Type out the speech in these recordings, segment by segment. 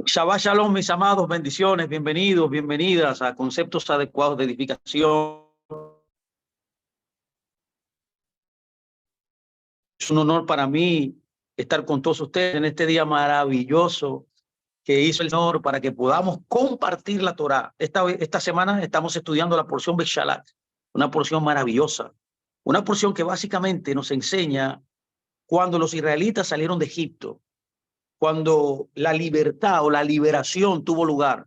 Shabbat Shalom, mis amados, bendiciones, bienvenidos, bienvenidas a Conceptos Adecuados de Edificación. Es un honor para mí estar con todos ustedes en este día maravilloso que hizo el Señor para que podamos compartir la Torá. Esta semana estamos estudiando la porción Beshalat, una porción maravillosa, una porción que básicamente nos enseña cuando los israelitas salieron de Egipto, cuando la libertad o la liberación tuvo lugar.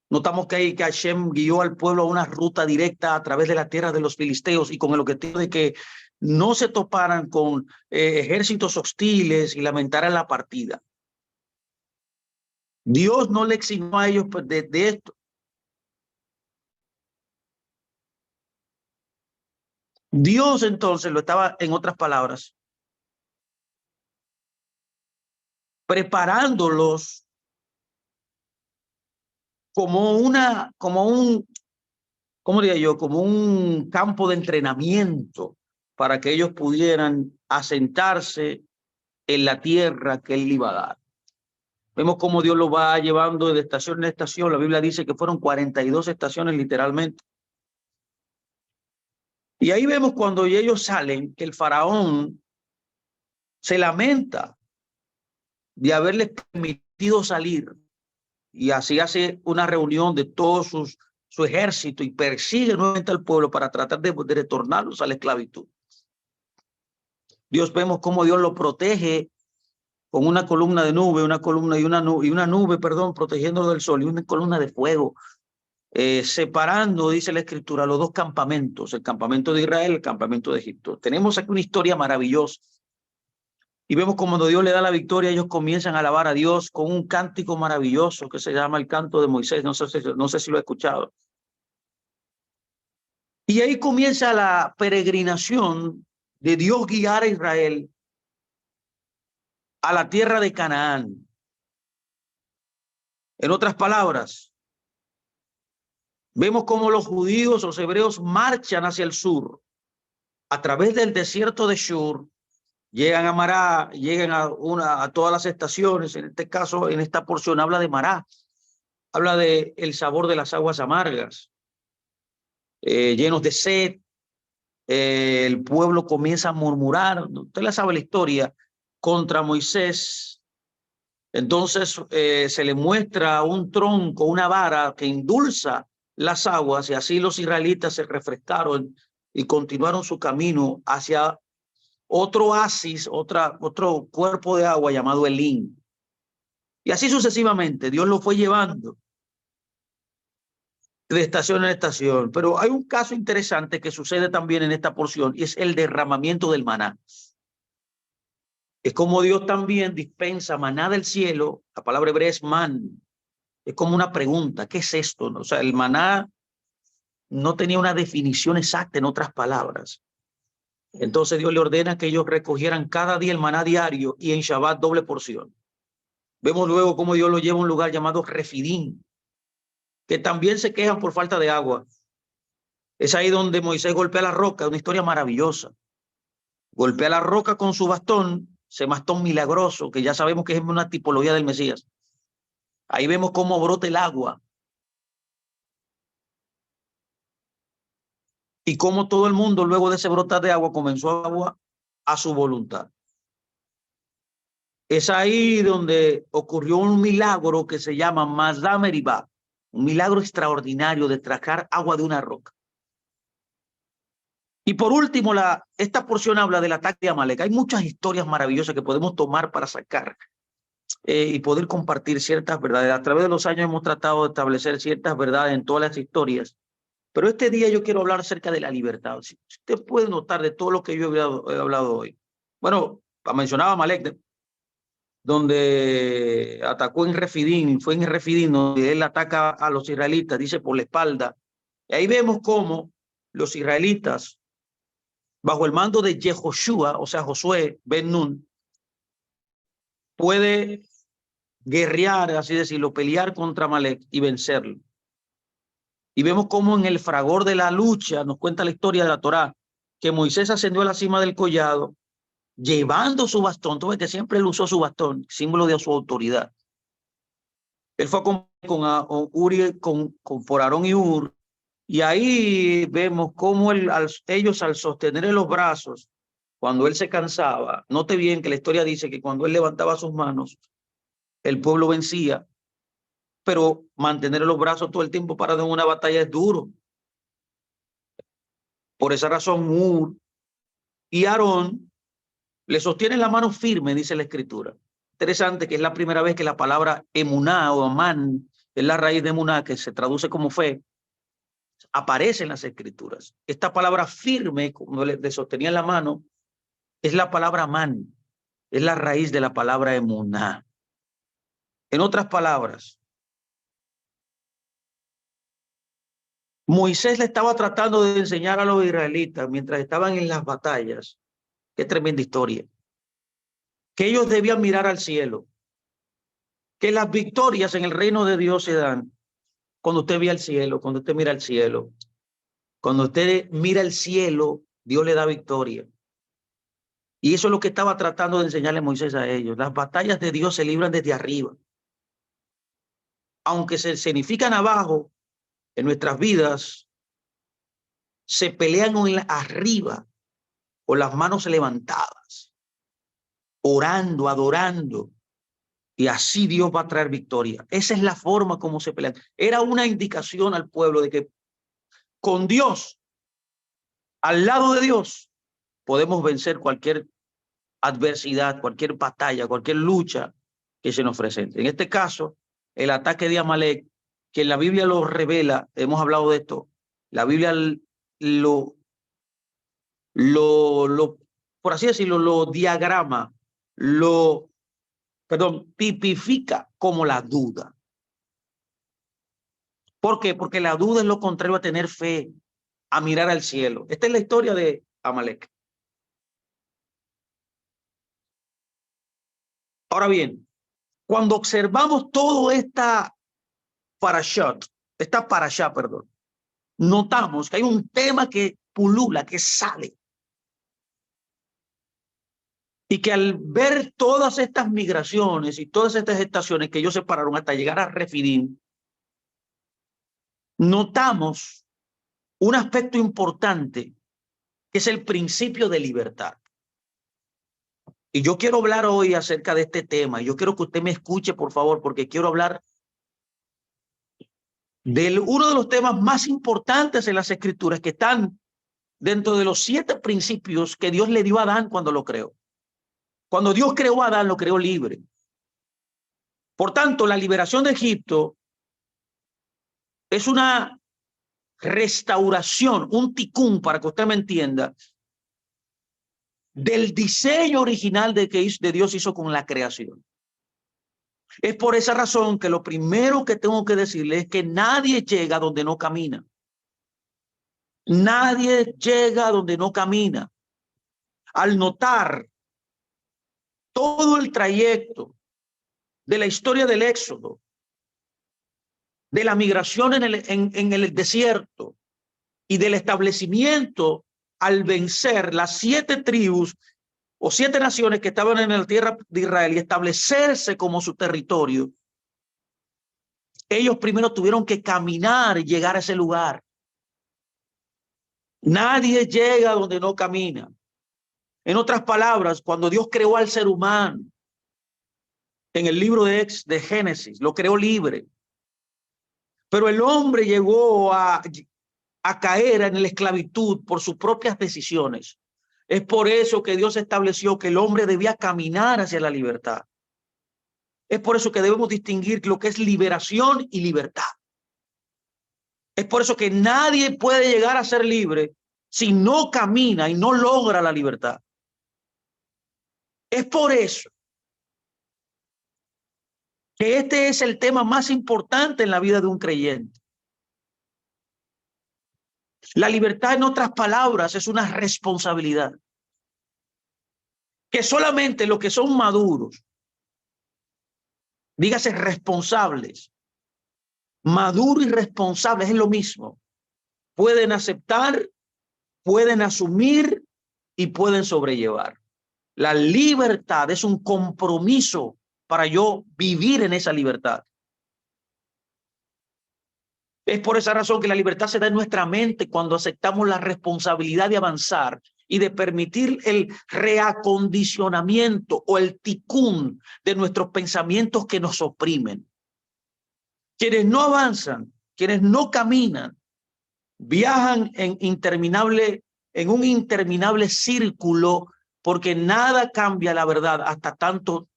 Notamos que Hashem guió al pueblo a una ruta directa a través de la tierra de los filisteos y con el objetivo de que no se toparan con ejércitos hostiles y lamentaran la partida. Dios no le exigió a ellos de esto. Dios entonces lo estaba, en otras palabras, preparándolos como ¿cómo diría yo? Como un campo de entrenamiento para que ellos pudieran asentarse en la tierra que él iba a dar. Vemos cómo Dios lo va llevando de estación en estación. La Biblia dice que fueron 42 estaciones literalmente. Y ahí vemos cuando ellos salen que el faraón se lamenta de haberles permitido salir. Y así hace una reunión de todo su ejército y persigue nuevamente al pueblo para tratar de retornarlos a la esclavitud. Vemos cómo Dios lo protege con una columna de nube, una nube, protegiéndolo del sol y una columna de fuego, separando, dice la escritura, los dos campamentos, el campamento de Israel y el campamento de Egipto. Tenemos aquí una historia maravillosa y vemos como cuando Dios le da la victoria, ellos comienzan a alabar a Dios con un cántico maravilloso que se llama el canto de Moisés. No sé si lo he escuchado. Y ahí comienza la peregrinación de Dios guiar a Israel a la tierra de Canaán. En otras palabras, vemos cómo los judíos, los hebreos, marchan hacia el sur, a través del desierto de Shur, llegan a Mará, llegan a todas las estaciones. En este caso, en esta porción, habla de Mará, habla de el sabor de las aguas amargas, llenos de sed. El pueblo comienza a murmurar, usted la sabe la historia, contra Moisés. Entonces se le muestra un tronco, una vara que endulza las aguas, y así los israelitas se refrescaron y continuaron su camino hacia otro oasis, otro cuerpo de agua llamado Elín. Y así sucesivamente, Dios lo fue llevando de estación en estación. Pero hay un caso interesante que sucede también en esta porción, y es el derramamiento del maná. Es como Dios también dispensa maná del cielo. La palabra hebrea es man. Es como una pregunta, ¿qué es esto? O sea, el maná no tenía una definición exacta, en otras palabras. Entonces Dios le ordena que ellos recogieran cada día el maná diario y en Shabbat doble porción. Vemos luego cómo Dios lo lleva a un lugar llamado Refidín, que también se quejan por falta de agua. Es ahí donde Moisés golpea la roca, una historia maravillosa. Golpea la roca con su bastón, ese bastón milagroso, que ya sabemos que es una tipología del Mesías. Ahí vemos cómo brota el agua y cómo todo el mundo, luego de ese brotar de agua, comenzó agua a su voluntad. Es ahí donde ocurrió un milagro que se llama Mazda Meribá, un milagro extraordinario de trajar agua de una roca. Y por último, esta porción habla del ataque de Amalek. Hay muchas historias maravillosas que podemos tomar para sacar y poder compartir ciertas verdades. A través de los años hemos tratado de establecer ciertas verdades en todas las historias. Pero este día yo quiero hablar acerca de la libertad. Si usted puede notar de todo lo que yo he hablado hoy. Bueno, mencionaba Amalek, donde atacó en Refidín, fue en Refidín donde él ataca a los israelitas, dice por la espalda. Y ahí vemos cómo los israelitas, bajo el mando de Yehoshua, o sea, Josué Ben Nun, puede guerrear, así decirlo, pelear contra Amalek y vencerlo. Y vemos cómo en el fragor de la lucha, nos cuenta la historia de la Torá, que Moisés ascendió a la cima del collado, llevando su bastón. Tú ves que siempre él usó su bastón, símbolo de su autoridad. Él fue por Aarón y Hur, y ahí vemos cómo ellos al sostener los brazos, cuando él se cansaba, note bien que la historia dice que cuando él levantaba sus manos, el pueblo vencía, pero mantener los brazos todo el tiempo parado en una batalla es duro. Por esa razón, Hur y Aarón le sostienen la mano firme, dice la escritura. Interesante que es la primera vez que la palabra emuná o amán, es la raíz de emuná, que se traduce como fe, aparece en las escrituras. Esta palabra firme, como le sostenían la mano, es la palabra amán, es la raíz de la palabra emuná. En otras palabras, Moisés le estaba tratando de enseñar a los israelitas mientras estaban en las batallas. Qué tremenda historia. Que ellos debían mirar al cielo. Que las victorias en el reino de Dios se dan cuando usted ve al cielo, cuando usted mira al cielo. Cuando usted mira el cielo, Dios le da victoria. Y eso es lo que estaba tratando de enseñarle Moisés a ellos. Las batallas de Dios se libran desde arriba. Aunque se significan abajo, en nuestras vidas, se pelean arriba, con las manos levantadas, orando, adorando. Y así Dios va a traer victoria. Esa es la forma como se pelean. Era una indicación al pueblo de que con Dios, al lado de Dios, podemos vencer cualquier adversidad, cualquier batalla, cualquier lucha que se nos presente. En este caso, el ataque de Amalek, que en la Biblia lo revela, hemos hablado de esto, la Biblia lo por así decirlo, lo diagrama, tipifica como la duda. ¿Por qué? Porque la duda es lo contrario a tener fe, a mirar al cielo. Esta es la historia de Amalek. Ahora bien, cuando observamos todo esta parashá, perdón, notamos que hay un tema que pulula, que sale. Y que al ver todas estas migraciones y todas estas estaciones que ellos separaron hasta llegar a Refidim, notamos un aspecto importante que es el principio de libertad. Y yo quiero hablar hoy acerca de este tema. Yo quiero que usted me escuche, por favor, porque quiero hablar de uno de los temas más importantes en las Escrituras que están dentro de los 7 principios que Dios le dio a Adán cuando lo creó. Cuando Dios creó a Adán, lo creó libre. Por tanto, la liberación de Egipto es una restauración, un ticún, para que usted me entienda, del diseño original de Dios hizo con la creación. Es por esa razón que lo primero que tengo que decirle es que nadie llega donde no camina. Nadie llega donde no camina. Al notar todo el trayecto de la historia del Éxodo, de la migración en el desierto y del establecimiento al vencer las 7 tribus o 7 naciones que estaban en la tierra de Israel y establecerse como su territorio, ellos primero tuvieron que caminar y llegar a ese lugar. Nadie llega donde no camina. En otras palabras, cuando Dios creó al ser humano, en el libro de Génesis, lo creó libre. Pero el hombre llegó a caer en la esclavitud por sus propias decisiones. Es por eso que Dios estableció que el hombre debía caminar hacia la libertad. Es por eso que debemos distinguir lo que es liberación y libertad. Es por eso que nadie puede llegar a ser libre si no camina y no logra la libertad. Es por eso que este es el tema más importante en la vida de un creyente. La libertad, en otras palabras, es una responsabilidad que solamente los que son maduros, dígase responsables, maduros y responsables es lo mismo, pueden aceptar, pueden asumir y pueden sobrellevar. La libertad es un compromiso para yo vivir en esa libertad. Es por esa razón que la libertad se da en nuestra mente cuando aceptamos la responsabilidad de avanzar y de permitir el reacondicionamiento o el ticún de nuestros pensamientos que nos oprimen. Quienes no avanzan, quienes no caminan, viajan en un interminable círculo, porque nada cambia la verdad hasta tanto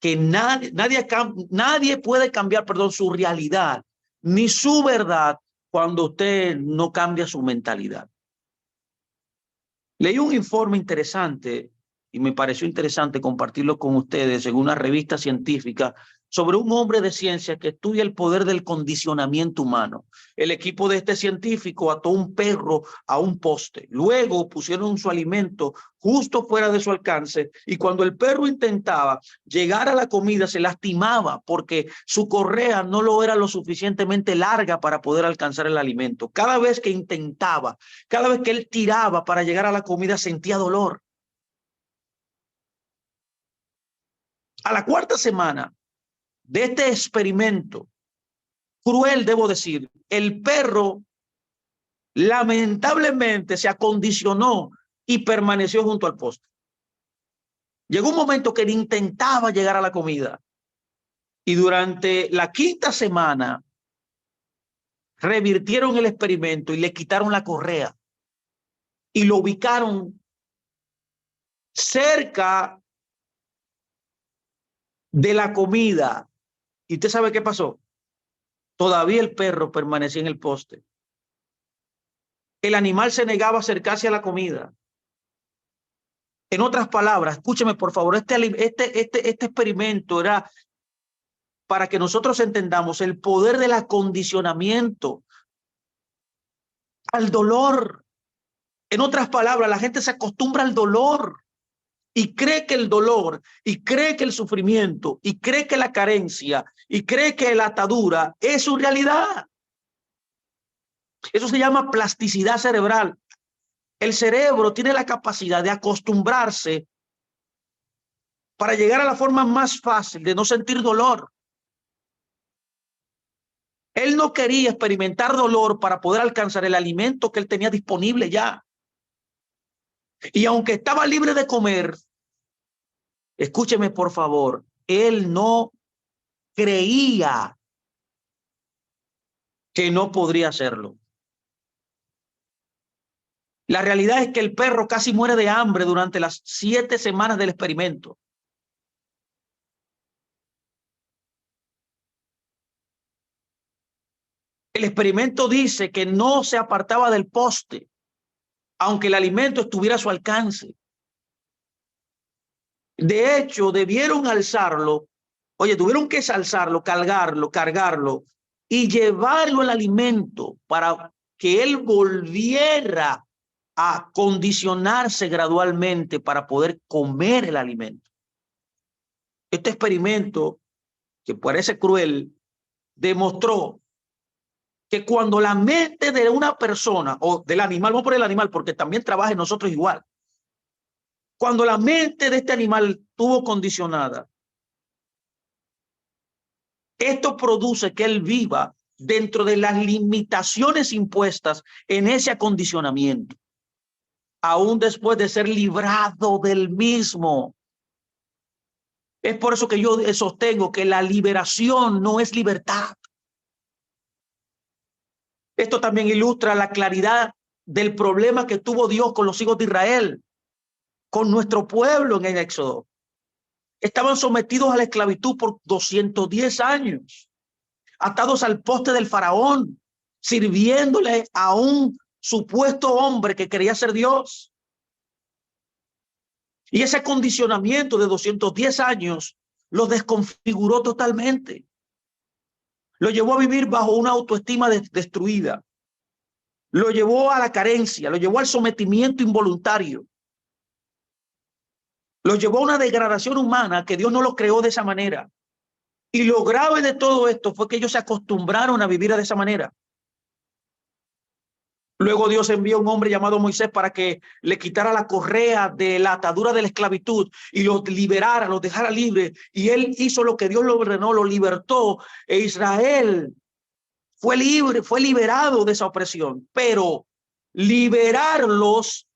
que nadie puede cambiar, su realidad ni su verdad cuando usted no cambia su mentalidad. Leí un informe interesante y me pareció interesante compartirlo con ustedes en una revista científica sobre un hombre de ciencia que estudia el poder del condicionamiento humano. El equipo de este científico ató un perro a un poste. Luego pusieron su alimento justo fuera de su alcance y cuando el perro intentaba llegar a la comida se lastimaba porque su correa no lo era lo suficientemente larga para poder alcanzar el alimento. Cada vez que intentaba, cada vez que él tiraba para llegar a la comida sentía dolor. A la cuarta semana de este experimento cruel, debo decir, el perro lamentablemente se acondicionó y permaneció junto al poste. Llegó un momento que intentaba llegar a la comida y durante la quinta semana revirtieron el experimento y le quitaron la correa y lo ubicaron cerca de la comida. ¿Y usted sabe qué pasó? Todavía el perro permanecía en el poste. El animal se negaba a acercarse a la comida. En otras palabras, escúcheme por favor, este experimento era para que nosotros entendamos el poder del acondicionamiento al dolor. En otras palabras, la gente se acostumbra al dolor y cree que el dolor, y cree que el sufrimiento, y cree que la carencia, y cree que la atadura es su realidad. Eso se llama plasticidad cerebral. El cerebro tiene la capacidad de acostumbrarse para llegar a la forma más fácil de no sentir dolor. Él no quería experimentar dolor para poder alcanzar el alimento que él tenía disponible ya. Y aunque estaba libre de comer, escúcheme por favor, él no creía que no podría hacerlo. La realidad es que el perro casi muere de hambre durante las 7 semanas del experimento. El experimento dice que no se apartaba del poste, aunque el alimento estuviera a su alcance. De hecho, debieron alzarlo, tuvieron que alzarlo, cargarlo y llevarlo el alimento para que él volviera a condicionarse gradualmente para poder comer el alimento. Este experimento, que parece cruel, demostró que cuando la mente de una persona o del animal, vamos por el animal porque también trabaja en nosotros igual, cuando la mente de este animal estuvo condicionada, esto produce que él viva dentro de las limitaciones impuestas en ese acondicionamiento, aún después de ser librado del mismo. Es por eso que yo sostengo que la liberación no es libertad. Esto también ilustra la claridad del problema que tuvo Dios con los hijos de Israel, con nuestro pueblo en el Éxodo. Estaban sometidos a la esclavitud por 210 años, atados al poste del faraón, sirviéndole a un supuesto hombre que quería ser Dios. Y ese condicionamiento de 210 años los desconfiguró totalmente. Lo llevó a vivir bajo una autoestima destruida. Lo llevó a la carencia, lo llevó al sometimiento involuntario. Lo llevó a una degradación humana que Dios no lo creó de esa manera. Y lo grave de todo esto fue que ellos se acostumbraron a vivir de esa manera. Luego Dios envió a un hombre llamado Moisés para que le quitara la correa de la atadura de la esclavitud y los liberara, los dejara libres. Y él hizo lo que Dios le ordenó, lo libertó. E Israel fue libre, fue liberado de esa opresión, pero liberarlos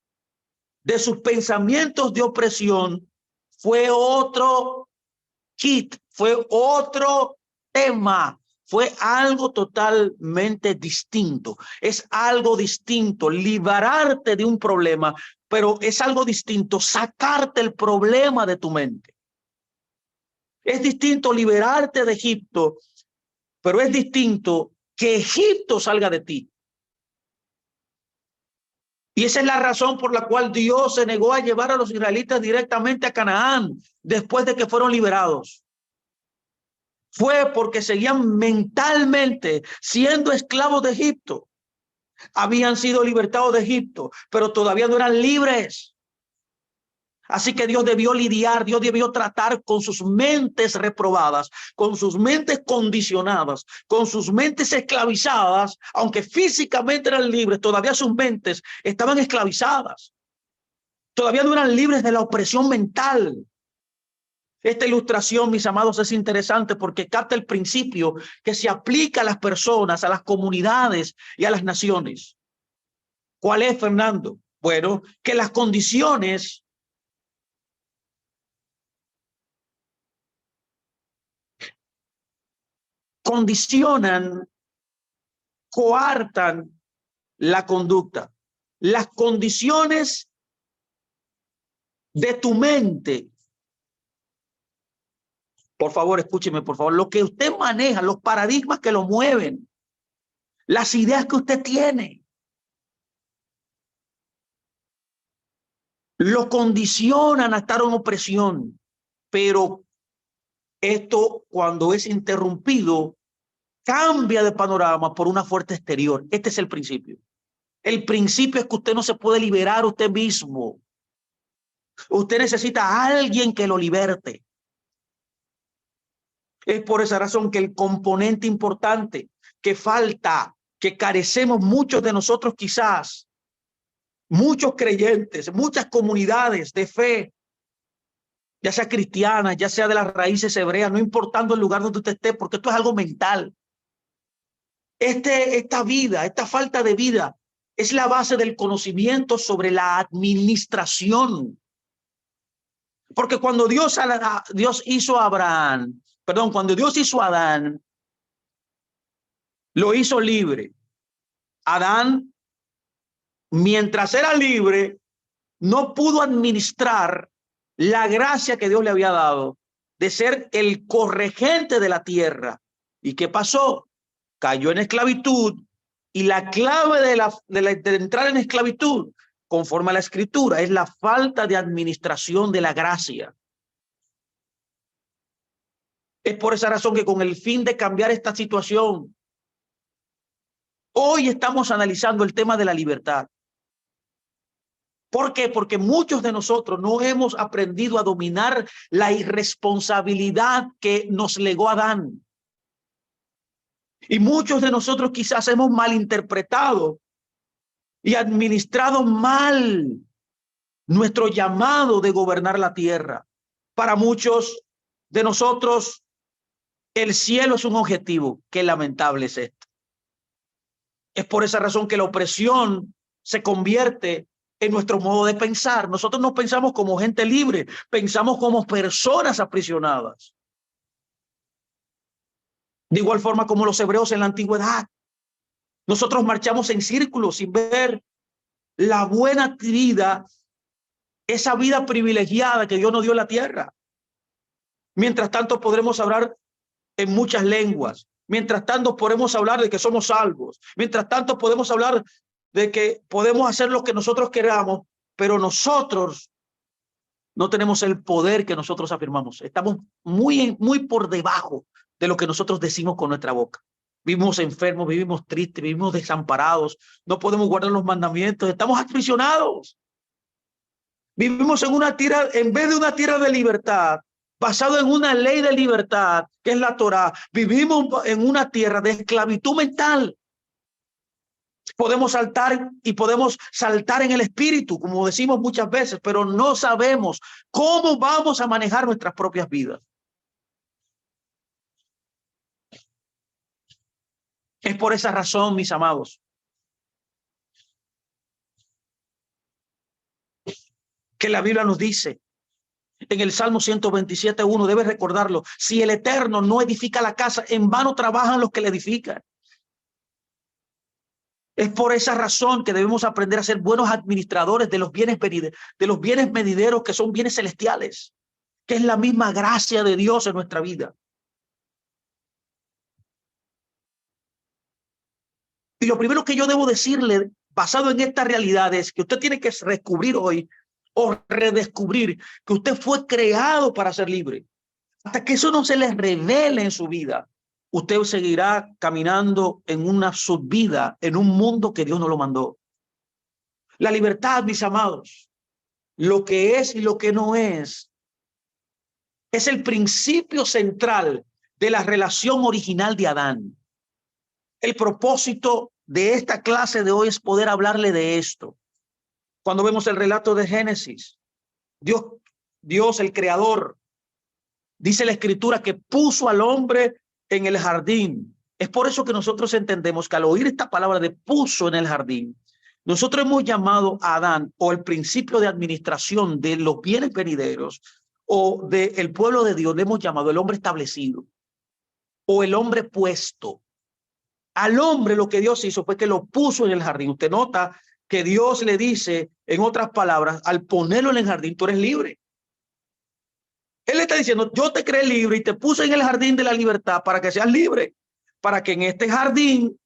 de sus pensamientos de opresión fue otro kit, fue otro tema, fue algo totalmente distinto. Es algo distinto liberarte de un problema, pero es algo distinto sacarte el problema de tu mente. Es distinto liberarte de Egipto, pero es distinto que Egipto salga de ti. Y esa es la razón por la cual Dios se negó a llevar a los israelitas directamente a Canaán después de que fueron liberados. Fue porque seguían mentalmente siendo esclavos de Egipto. Habían sido libertados de Egipto, pero todavía no eran libres. Así que Dios debió lidiar, Dios debió tratar con sus mentes reprobadas, con sus mentes condicionadas, con sus mentes esclavizadas, aunque físicamente eran libres, todavía sus mentes estaban esclavizadas. Todavía no eran libres de la opresión mental. Esta ilustración, mis amados, es interesante porque capta el principio que se aplica a las personas, a las comunidades y a las naciones. ¿Cuál es, Fernando? Bueno, que las condiciones condicionan, coartan la conducta. Las condiciones de tu mente, por favor, escúcheme, por favor, lo que usted maneja, los paradigmas que lo mueven, las ideas que usted tiene, lo condicionan a estar en opresión, pero esto cuando es interrumpido cambia de panorama por una fuerza exterior. Este es el principio. El principio es que usted no se puede liberar usted mismo. Usted necesita a alguien que lo liberte. Es por esa razón que el componente importante que falta, que carecemos muchos de nosotros quizás, muchos creyentes, muchas comunidades de fe, ya sea cristiana, ya sea de las raíces hebreas, no importando el lugar donde usted esté, porque esto es algo mental. Esta vida, esta falta de vida, es la base del conocimiento sobre la administración. Porque cuando Dios hizo a Abraham, perdón, cuando Dios hizo a Adán, lo hizo libre. Adán, mientras era libre, no pudo administrar la gracia que Dios le había dado de ser el corregente de la tierra. ¿Y qué pasó? Cayó en esclavitud, y la clave de entrar en esclavitud, conforme a la escritura, es la falta de administración de la gracia. Es por esa razón que con el fin de cambiar esta situación, hoy estamos analizando el tema de la libertad. ¿Por qué? Porque muchos de nosotros no hemos aprendido a dominar la irresponsabilidad que nos legó Adán. Y muchos de nosotros quizás hemos malinterpretado y administrado mal nuestro llamado de gobernar la tierra. Para muchos de nosotros, el cielo es un objetivo. Qué lamentable es esto. Es por esa razón que la opresión se convierte en nuestro modo de pensar. Nosotros no pensamos como gente libre, pensamos como personas aprisionadas. De igual forma como los hebreos en la antigüedad. Nosotros marchamos en círculos sin ver la buena vida, esa vida privilegiada que Dios nos dio en la tierra. Mientras tanto podremos hablar en muchas lenguas. Mientras tanto podemos hablar de que somos salvos. Mientras tanto podemos hablar de que podemos hacer lo que nosotros queramos, pero nosotros no tenemos el poder que nosotros afirmamos. Estamos muy por debajo de lo que nosotros decimos con nuestra boca. Vivimos enfermos, vivimos tristes, vivimos desamparados, no podemos guardar los mandamientos, estamos aprisionados. Vivimos en una tierra, en vez de una tierra de libertad, basado en una ley de libertad, que es la Torá, vivimos en una tierra de esclavitud mental. Podemos saltar y podemos saltar en el espíritu, como decimos muchas veces, pero no sabemos cómo vamos a manejar nuestras propias vidas. Es por esa razón, mis amados, que la Biblia nos dice en el Salmo 127:1, debes recordarlo: si el Eterno no edifica la casa, en vano trabajan los que la edifican. Es por esa razón que debemos aprender a ser buenos administradores de los bienes venideros, que son bienes celestiales, que es la misma gracia de Dios en nuestra vida. Y lo primero que yo debo decirle, basado en esta realidad, es que usted tiene que descubrir hoy, o redescubrir, que usted fue creado para ser libre. Hasta que eso no se le revele en su vida, usted seguirá caminando en una subvida, en un mundo que Dios no lo mandó. La libertad, mis amados, lo que es y lo que no es el principio central de la relación original de Adán. El propósito de esta clase de hoy es poder hablarle de esto. Cuando vemos el relato de Génesis, Dios el creador, dice la escritura que puso al hombre en el jardín. Es por eso que nosotros entendemos que al oír esta palabra de puso en el jardín, nosotros hemos llamado a Adán, o el principio de administración de los bienes venideros, o del pueblo de Dios, le hemos llamado el hombre establecido, o el hombre puesto. Al hombre lo que Dios hizo fue que lo puso en el jardín. Usted nota que Dios le dice, en otras palabras, al ponerlo en el jardín, tú eres libre. Él le está diciendo, yo te creé libre y te puse en el jardín de la libertad para que seas libre, para que en este jardín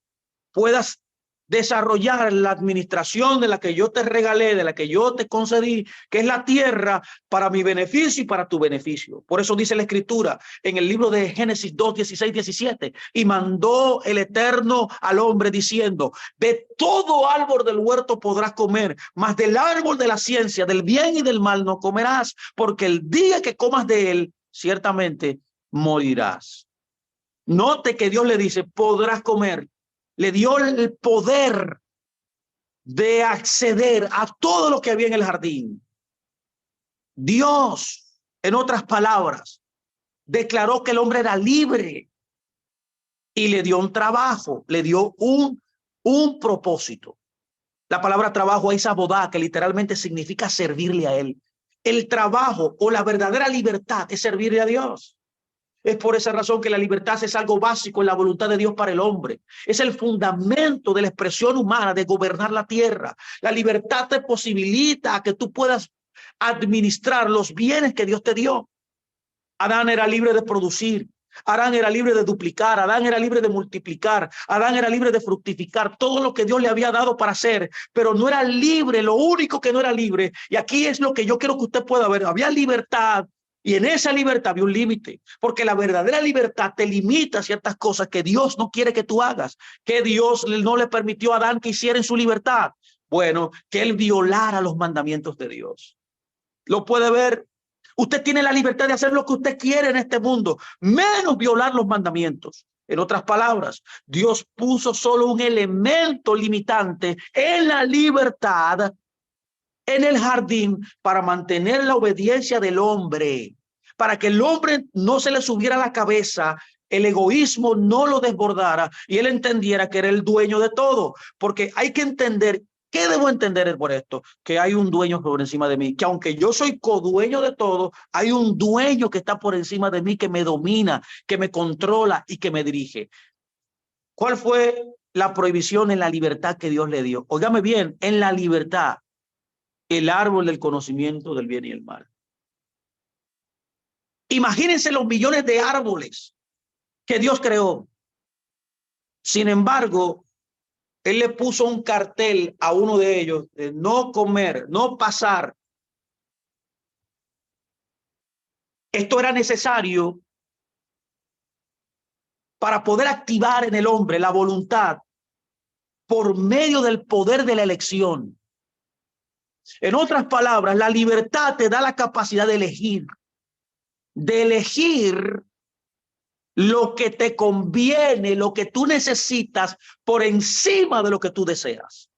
puedas desarrollar la administración de la que yo te regalé, de la que yo te concedí, que es la tierra, para mi beneficio y para tu beneficio. Por eso dice la escritura en el libro de Génesis 2:16-17, y mandó el Eterno al hombre diciendo, de todo árbol del huerto podrás comer, mas del árbol de la ciencia, del bien y del mal no comerás, porque el día que comas de él, ciertamente morirás. Note que Dios le dice, podrás comer. Le dio el poder de acceder a todo lo que había en el jardín. Dios, en otras palabras, declaró que el hombre era libre y le dio un trabajo, le dio un propósito. La palabra trabajo es abodá, que literalmente significa servirle a él. El trabajo o la verdadera libertad es servirle a Dios. Es por esa razón que la libertad es algo básico en la voluntad de Dios para el hombre. Es el fundamento de la expresión humana de gobernar la tierra. La libertad te posibilita a que tú puedas administrar los bienes que Dios te dio. Adán era libre de producir. Adán era libre de duplicar. Adán era libre de multiplicar. Adán era libre de fructificar todo lo que Dios le había dado para hacer, pero no era libre. Lo único que no era libre, y aquí es lo que yo quiero que usted pueda ver, había libertad. Y en esa libertad había un límite, porque la verdadera libertad te limita a ciertas cosas que Dios no quiere que tú hagas, que Dios no le permitió a Adán que hiciera en su libertad. Bueno, que él violara los mandamientos de Dios. Lo puede ver. Usted tiene la libertad de hacer lo que usted quiere en este mundo, menos violar los mandamientos. En otras palabras, Dios puso solo un elemento limitante en la libertad en el jardín para mantener la obediencia del hombre, para que el hombre no se le subiera a la cabeza, el egoísmo no lo desbordara y él entendiera que era el dueño de todo. Porque hay que entender, ¿qué debo entender por esto? Que hay un dueño por encima de mí, que aunque yo soy codueño de todo, hay un dueño que está por encima de mí, que me domina, que me controla y que me dirige. ¿Cuál fue la prohibición en la libertad que Dios le dio? Óigame bien, en la libertad, el árbol del conocimiento del bien y el mal. Imagínense los millones de árboles que Dios creó. Sin embargo, él le puso un cartel a uno de ellos de no comer, no pasar. Esto era necesario para poder activar en el hombre la voluntad por medio del poder de la elección. En otras palabras, la libertad te da la capacidad de elegir lo que te conviene, lo que tú necesitas por encima de lo que tú deseas.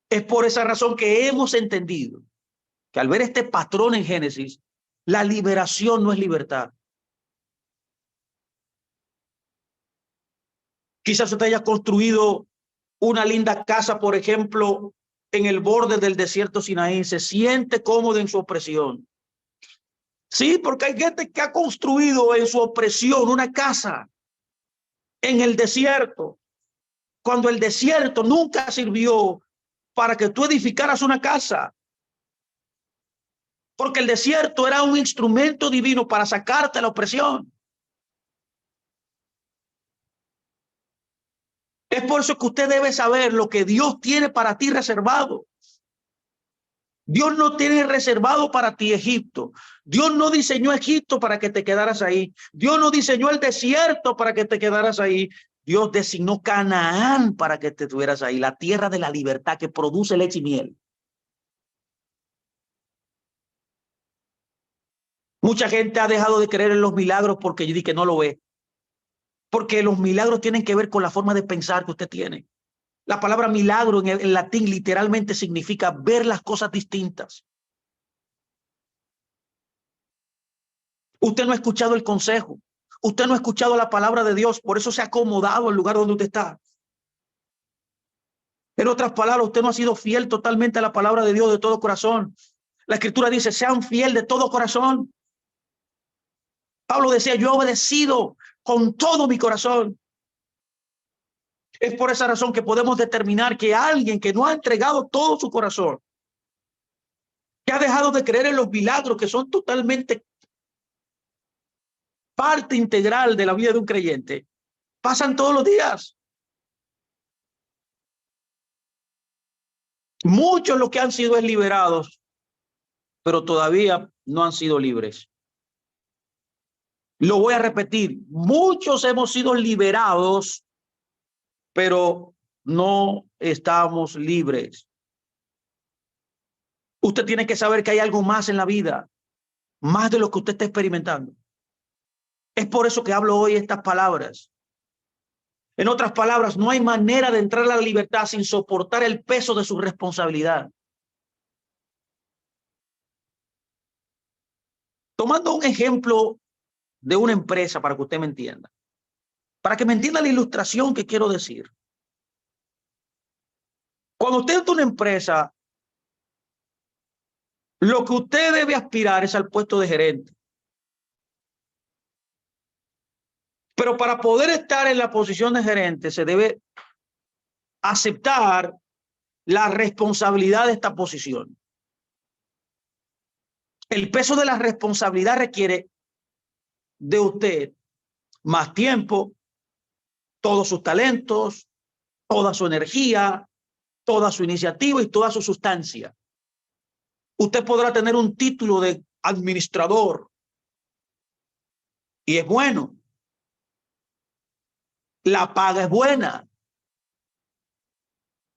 Es por esa razón que hemos entendido que al ver este patrón en Génesis, la liberación no es libertad. Quizás usted haya construido una linda casa, por ejemplo, en el borde del desierto Sinaí, se siente cómodo en su opresión. Sí, porque hay gente que ha construido en su opresión una casa en el desierto, cuando el desierto nunca sirvió para que tú edificaras una casa, porque el desierto era un instrumento divino para sacarte la opresión. Es por eso que usted debe saber lo que Dios tiene para ti reservado. Dios no tiene reservado para ti Egipto. Dios no diseñó Egipto para que te quedaras ahí. Dios no diseñó el desierto para que te quedaras ahí. Dios designó Canaán para que te estuvieras ahí, la tierra de la libertad que produce leche y miel. Mucha gente ha dejado de creer en los milagros porque yo dije que no lo ve. Porque los milagros tienen que ver con la forma de pensar que usted tiene. La palabra milagro en latín literalmente significa ver las cosas distintas. Usted no ha escuchado el consejo. Usted no ha escuchado la palabra de Dios. Por eso se ha acomodado al lugar donde usted está. En otras palabras, usted no ha sido fiel totalmente a la palabra de Dios de todo corazón. La Escritura dice, sean fiel de todo corazón. Pablo decía, yo he obedecido con todo mi corazón. Es por esa razón que podemos determinar que alguien que no ha entregado todo su corazón, que ha dejado de creer en los milagros que son totalmente parte integral de la vida de un creyente, pasan todos los días. Muchos los que han sido liberados, pero todavía no han sido libres. Lo voy a repetir, muchos hemos sido liberados, pero no estamos libres. Usted tiene que saber que hay algo más en la vida, más de lo que usted está experimentando. Es por eso que hablo hoy estas palabras. En otras palabras, no hay manera de entrar a la libertad sin soportar el peso de su responsabilidad. Tomando un ejemplo de una empresa para que usted me entienda, para que me entienda la ilustración que quiero decir. Cuando usted es una empresa, lo que usted debe aspirar es al puesto de gerente. Pero para poder estar en la posición de gerente se debe aceptar la responsabilidad de esta posición. El peso de la responsabilidad requiere de usted más tiempo, todos sus talentos, toda su energía, toda su iniciativa y toda su sustancia. Usted podrá tener un título de administrador y es bueno. La paga es buena.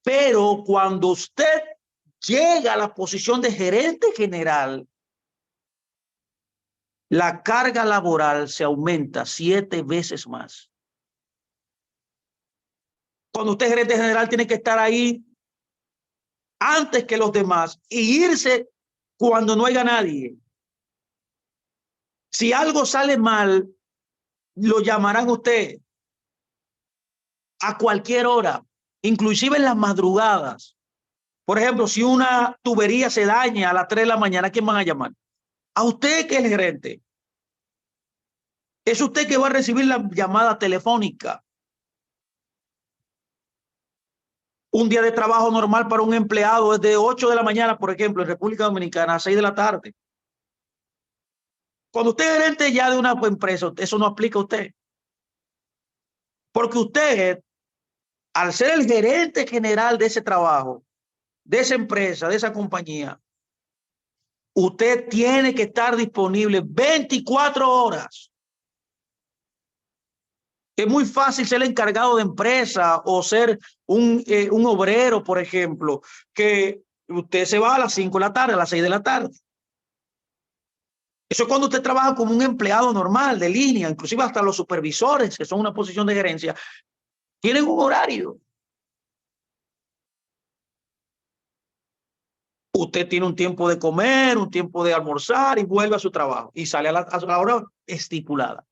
Pero cuando usted llega a la posición de gerente general, la carga laboral se aumenta 7 veces más. Cuando usted es gerente general, tiene que estar ahí antes que los demás y irse cuando no haya nadie. Si algo sale mal, lo llamarán a usted a cualquier hora, inclusive en las madrugadas. Por ejemplo, si una tubería se daña a las 3 de la mañana, ¿a quién van a llamar? A usted, que es el gerente. Es usted que va a recibir la llamada telefónica. Un día de trabajo normal para un empleado es de 8 de la mañana, por ejemplo, en República Dominicana, a 6 de la tarde. Cuando usted es gerente ya de una empresa, eso no aplica a usted. Porque usted, al ser el gerente general de ese trabajo, de esa empresa, de esa compañía, usted tiene que estar disponible 24 horas. Es muy fácil ser el encargado de empresa o ser un obrero, por ejemplo, que usted se va a las 5 de la tarde, a las 6 de la tarde. Eso es cuando usted trabaja como un empleado normal, de línea, inclusive hasta los supervisores, que son una posición de gerencia, tienen un horario. Usted tiene un tiempo de comer, un tiempo de almorzar y vuelve a su trabajo y sale a la hora estipulada.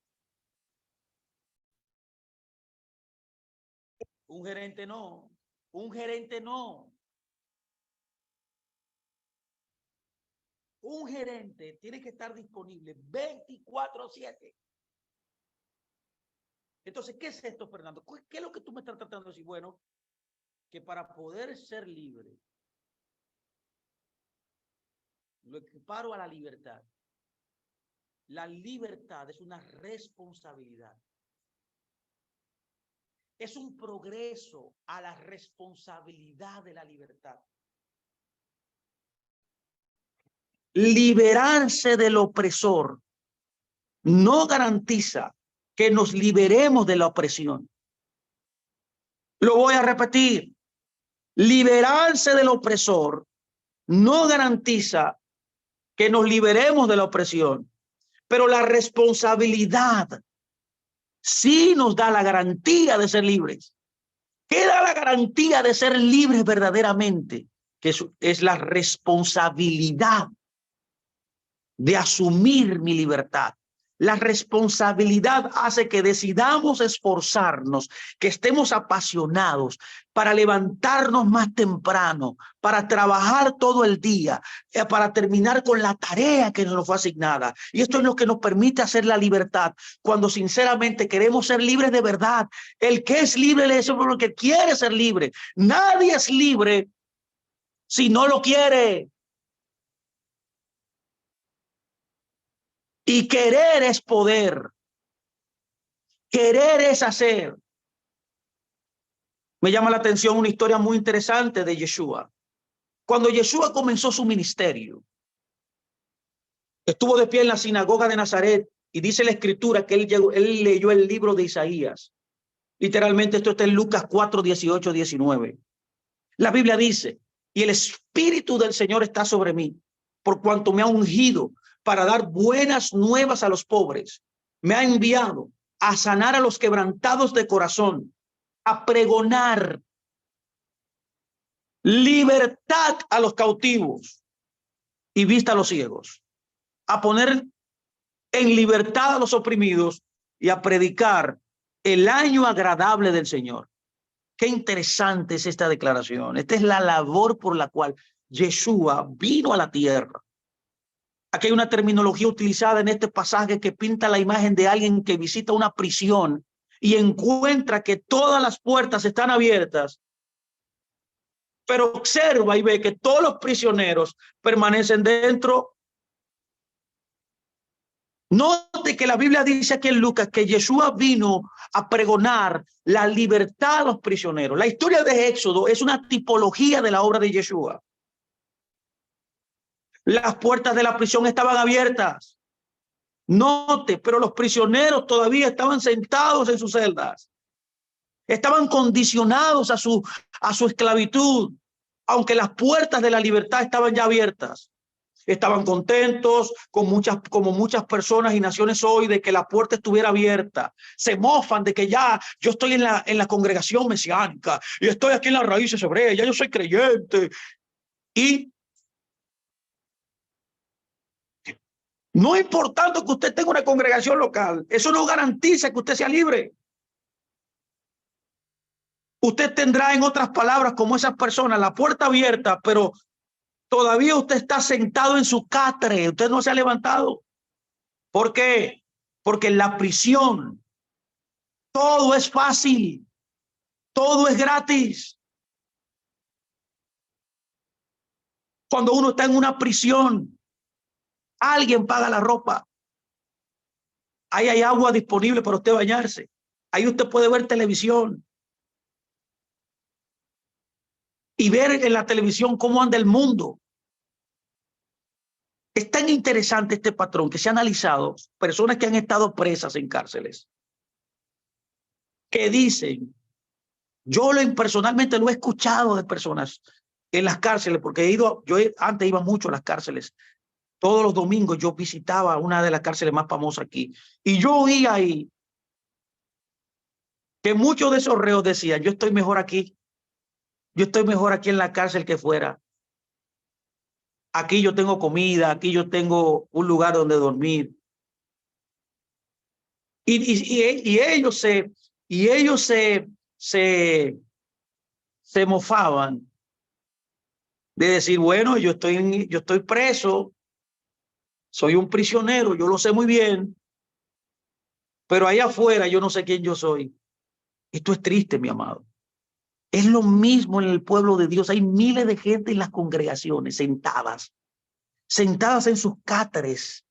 Un gerente no. Un gerente no. Un gerente tiene que estar disponible 24/7. Entonces, ¿qué es esto, Fernando? ¿Qué es lo que tú me estás tratando de decir? Bueno, que para poder ser libre, lo equiparo a la libertad. La libertad es una responsabilidad. Es un progreso a la responsabilidad de la libertad. Liberarse del opresor no garantiza que nos liberemos de la opresión. Lo voy a repetir. Liberarse del opresor no garantiza que nos liberemos de la opresión, pero la responsabilidad sí nos da la garantía de ser libres. ¿Qué da la garantía de ser libres verdaderamente? Que es la responsabilidad de asumir mi libertad. La responsabilidad hace que decidamos esforzarnos, que estemos apasionados para levantarnos más temprano, para trabajar todo el día, para terminar con la tarea que nos fue asignada. Y esto es lo que nos permite hacer la libertad, cuando sinceramente queremos ser libres de verdad. El que es libre es el que quiere ser libre. Nadie es libre si no lo quiere. Y querer es poder. Querer es hacer. Me llama la atención una historia muy interesante de Yeshua. Cuando Yeshua comenzó su ministerio, estuvo de pie en la sinagoga de Nazaret y dice la escritura que él leyó el libro de Isaías. Literalmente esto está en Lucas 4, 18, 19. La Biblia dice, y el Espíritu del Señor está sobre mí, por cuanto me ha ungido para dar buenas nuevas a los pobres. Me ha enviado a sanar a los quebrantados de corazón, a pregonar libertad a los cautivos y vista a los ciegos, a poner en libertad a los oprimidos y a predicar el año agradable del Señor. Qué interesante es esta declaración. Esta es la labor por la cual Yeshua vino a la tierra. Aquí hay una terminología utilizada en este pasaje que pinta la imagen de alguien que visita una prisión y encuentra que todas las puertas están abiertas, pero observa y ve que todos los prisioneros permanecen dentro. Note que la Biblia dice aquí en Lucas que Yeshua vino a pregonar la libertad a los prisioneros. La historia de Éxodo es una tipología de la obra de Yeshua. Las puertas de la prisión estaban abiertas. Note, pero los prisioneros todavía estaban sentados en sus celdas. Estaban condicionados a su esclavitud, aunque las puertas de la libertad estaban ya abiertas. Estaban contentos como muchas personas y naciones hoy de que la puerta estuviera abierta. Se mofan de que ya yo estoy en la congregación mesiánica y estoy aquí en las raíces hebreas, ya yo soy creyente. Y no importando que usted tenga una congregación local, eso no garantiza que usted sea libre. Usted tendrá, en otras palabras, como esas personas, la puerta abierta, pero todavía usted está sentado en su catre, usted no se ha levantado. ¿Por qué? Porque en la prisión todo es fácil, todo es gratis. Cuando uno está en una prisión, alguien paga la ropa. Ahí hay agua disponible para usted bañarse. Ahí usted puede ver televisión y ver en la televisión cómo anda el mundo. Es tan interesante este patrón que se ha analizado, personas que han estado presas en cárceles, que dicen, personalmente lo he escuchado de personas en las cárceles, porque antes iba mucho a las cárceles. Todos los domingos yo visitaba una de las cárceles más famosas aquí. Y yo oía ahí que muchos de esos reos decían, yo estoy mejor aquí. Yo estoy mejor aquí en la cárcel que fuera. Aquí yo tengo comida, aquí yo tengo un lugar donde dormir. Y ellos se se mofaban de decir, bueno, yo estoy preso, soy un prisionero, yo lo sé muy bien, pero allá afuera yo no sé quién yo soy. Esto es triste, mi amado. Es lo mismo en el pueblo de Dios. Hay miles de gente en las congregaciones sentadas en sus cátares,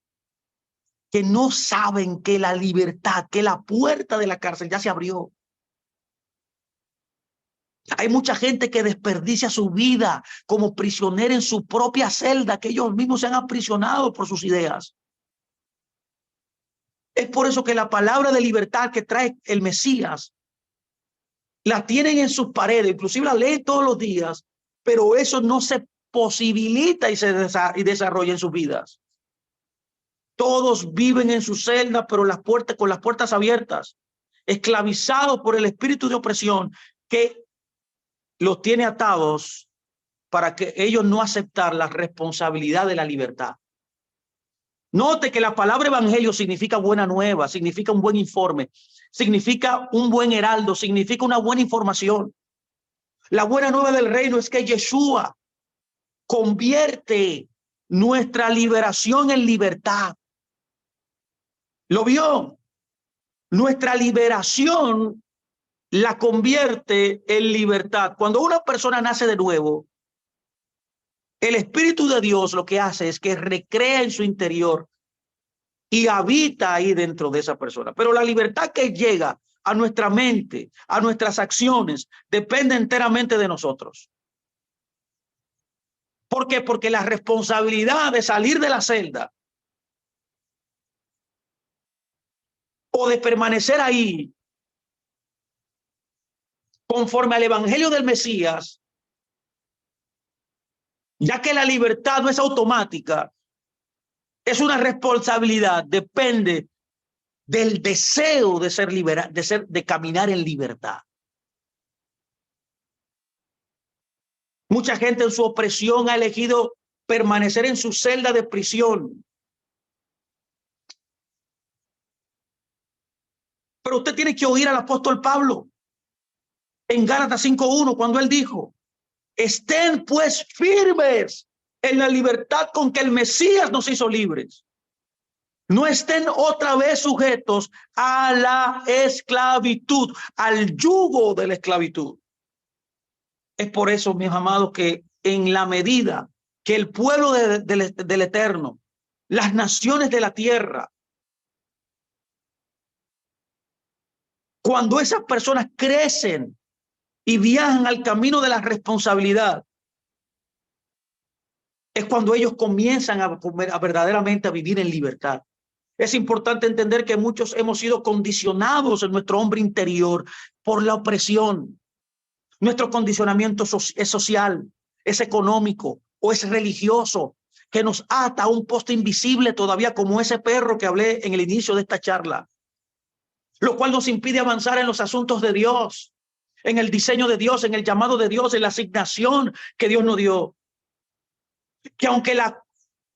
que no saben que la libertad, que la puerta de la cárcel ya se abrió. Hay mucha gente que desperdicia su vida como prisionera en su propia celda, que ellos mismos se han aprisionado por sus ideas. Es por eso que la palabra de libertad que trae el Mesías la tienen en sus paredes, inclusive la leen todos los días, pero eso no se posibilita y se desarrolla en sus vidas. Todos viven en su celda, pero con las puertas abiertas, esclavizados por el espíritu de opresión que los tiene atados para que ellos no aceptar la responsabilidad de la libertad. Note que la palabra evangelio significa buena nueva, significa un buen informe, significa un buen heraldo, significa una buena información. La buena nueva del reino es que Yeshua convierte nuestra liberación en libertad. ¿Lo vio? Nuestra liberación la convierte en libertad. Cuando una persona nace de nuevo, el Espíritu de Dios lo que hace es que recrea en su interior y habita ahí dentro de esa persona. Pero la libertad que llega a nuestra mente, a nuestras acciones, depende enteramente de nosotros. ¿Por qué? Porque la responsabilidad de salir de la celda o de permanecer ahí conforme al evangelio del Mesías, ya que la libertad no es automática, es una responsabilidad, depende del deseo de ser liberado, de caminar en libertad. Mucha gente en su opresión ha elegido permanecer en su celda de prisión. Pero usted tiene que oír al apóstol Pablo en Gálatas 5:1 cuando él dijo: estén pues firmes en la libertad con que el Mesías nos hizo libres. No estén otra vez sujetos a la esclavitud, al yugo de la esclavitud. Es por eso, mis amados, que en la medida que el pueblo del Eterno, las naciones de la tierra, cuando esas personas crecen y viajan al camino de la responsabilidad, es cuando ellos comienzan a verdaderamente a vivir en libertad. Es importante entender que muchos hemos sido condicionados en nuestro hombre interior por la opresión. Nuestro condicionamiento es social, es económico o es religioso, que nos ata a un poste invisible todavía, como ese perro que hablé en el inicio de esta charla, lo cual nos impide avanzar en los asuntos de Dios, en el diseño de Dios, en el llamado de Dios, en la asignación que Dios nos dio. Que aunque la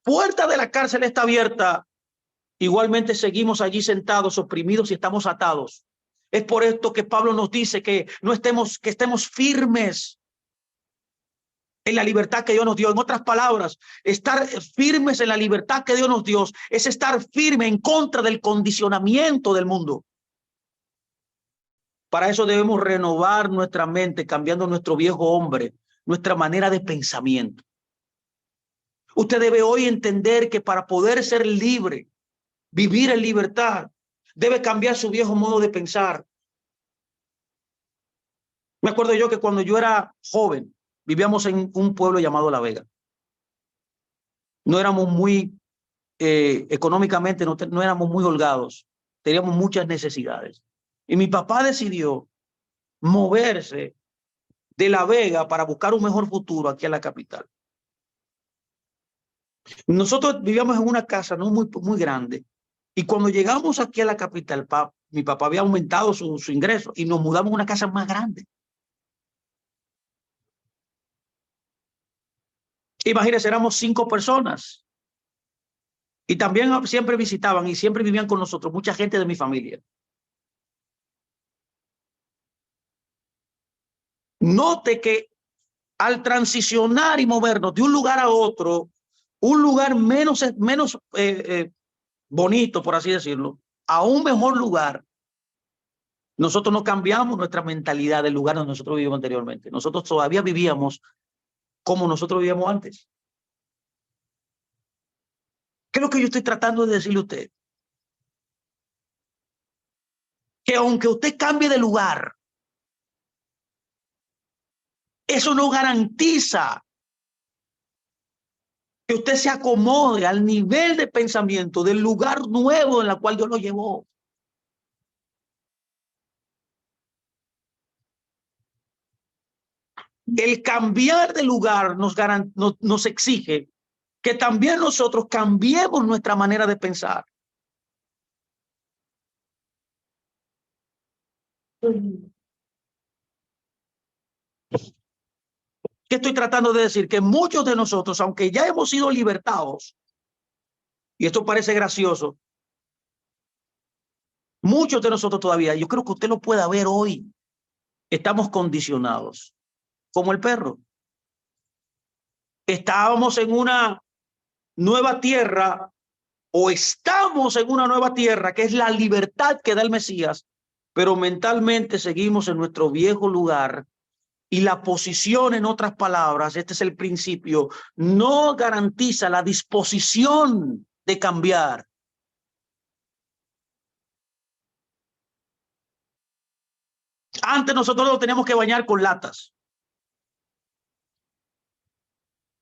puerta de la cárcel está abierta, igualmente seguimos allí sentados, oprimidos y estamos atados. Es por esto que Pablo nos dice que estemos firmes en la libertad que Dios nos dio. En otras palabras, estar firmes en la libertad que Dios nos dio es estar firme en contra del condicionamiento del mundo. Para eso debemos renovar nuestra mente, cambiando nuestro viejo hombre, nuestra manera de pensamiento. Usted debe hoy entender que para poder ser libre, vivir en libertad, debe cambiar su viejo modo de pensar. Me acuerdo yo que cuando yo era joven, vivíamos en un pueblo llamado La Vega. No éramos muy, económicamente, no éramos muy holgados. Teníamos muchas necesidades. Y mi papá decidió moverse de La Vega para buscar un mejor futuro aquí en la capital. Nosotros vivíamos en una casa no muy grande. Y cuando llegamos aquí a la capital, mi papá había aumentado su ingreso y nos mudamos a una casa más grande. Imagínense, éramos 5 personas. Y también siempre visitaban y siempre vivían con nosotros mucha gente de mi familia. Note que al transicionar y movernos de un lugar a otro, un lugar menos bonito, por así decirlo, a un mejor lugar, nosotros no cambiamos nuestra mentalidad del lugar donde nosotros vivíamos anteriormente. Nosotros todavía vivíamos como nosotros vivíamos antes. ¿Qué es lo que yo estoy tratando de decirle a usted? Que aunque usted cambie de lugar, eso no garantiza que usted se acomode al nivel de pensamiento del lugar nuevo en el cual Dios lo llevó. El cambiar de lugar nos exige que también nosotros cambiemos nuestra manera de pensar. ¿Qué estoy tratando de decir? Que muchos de nosotros, aunque ya hemos sido libertados, y esto parece gracioso, muchos de nosotros todavía, yo creo que usted lo pueda ver hoy, estamos condicionados, como el perro. Estábamos en una nueva tierra, o estamos en una nueva tierra, que es la libertad que da el Mesías, pero mentalmente seguimos en nuestro viejo lugar. Y la posición, en otras palabras, este es el principio, no garantiza la disposición de cambiar. Antes nosotros lo teníamos que bañar con latas.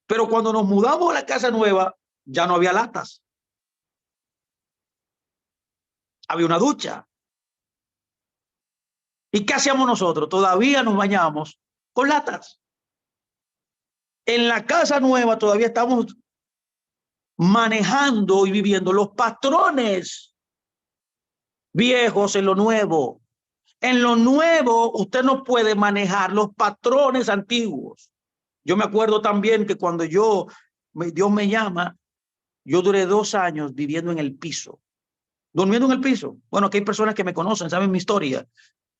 Pero cuando nos mudamos a la casa nueva, ya no había latas. Había una ducha. ¿Y qué hacíamos nosotros? Todavía nos bañamos con latas. En la casa nueva todavía estamos manejando y viviendo los patrones viejos en lo nuevo. En lo nuevo usted no puede manejar los patrones antiguos. Yo me acuerdo también que cuando Dios me llama, yo duré 2 años viviendo en el piso, durmiendo en el piso. Bueno, aquí hay personas que me conocen, saben mi historia.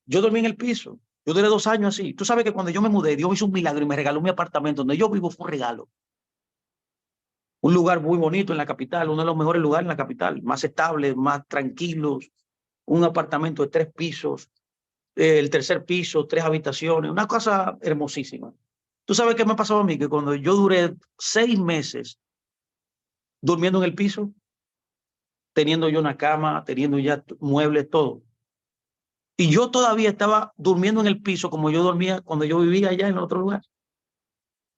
Yo dormí en el piso. Yo duré 2 años así. Tú sabes que cuando yo me mudé, Dios hizo un milagro y me regaló mi apartamento donde yo vivo. Fue un regalo. Un lugar muy bonito en la capital, uno de los mejores lugares en la capital, más estable, más tranquilos. Un apartamento de 3 pisos, el tercer piso, 3 habitaciones, una cosa hermosísima. ¿Tú sabes qué me pasó a mí? Que cuando yo duré 6 meses durmiendo en el piso, teniendo yo una cama, teniendo ya muebles, todo. Y yo todavía estaba durmiendo en el piso como yo dormía cuando yo vivía allá en otro lugar.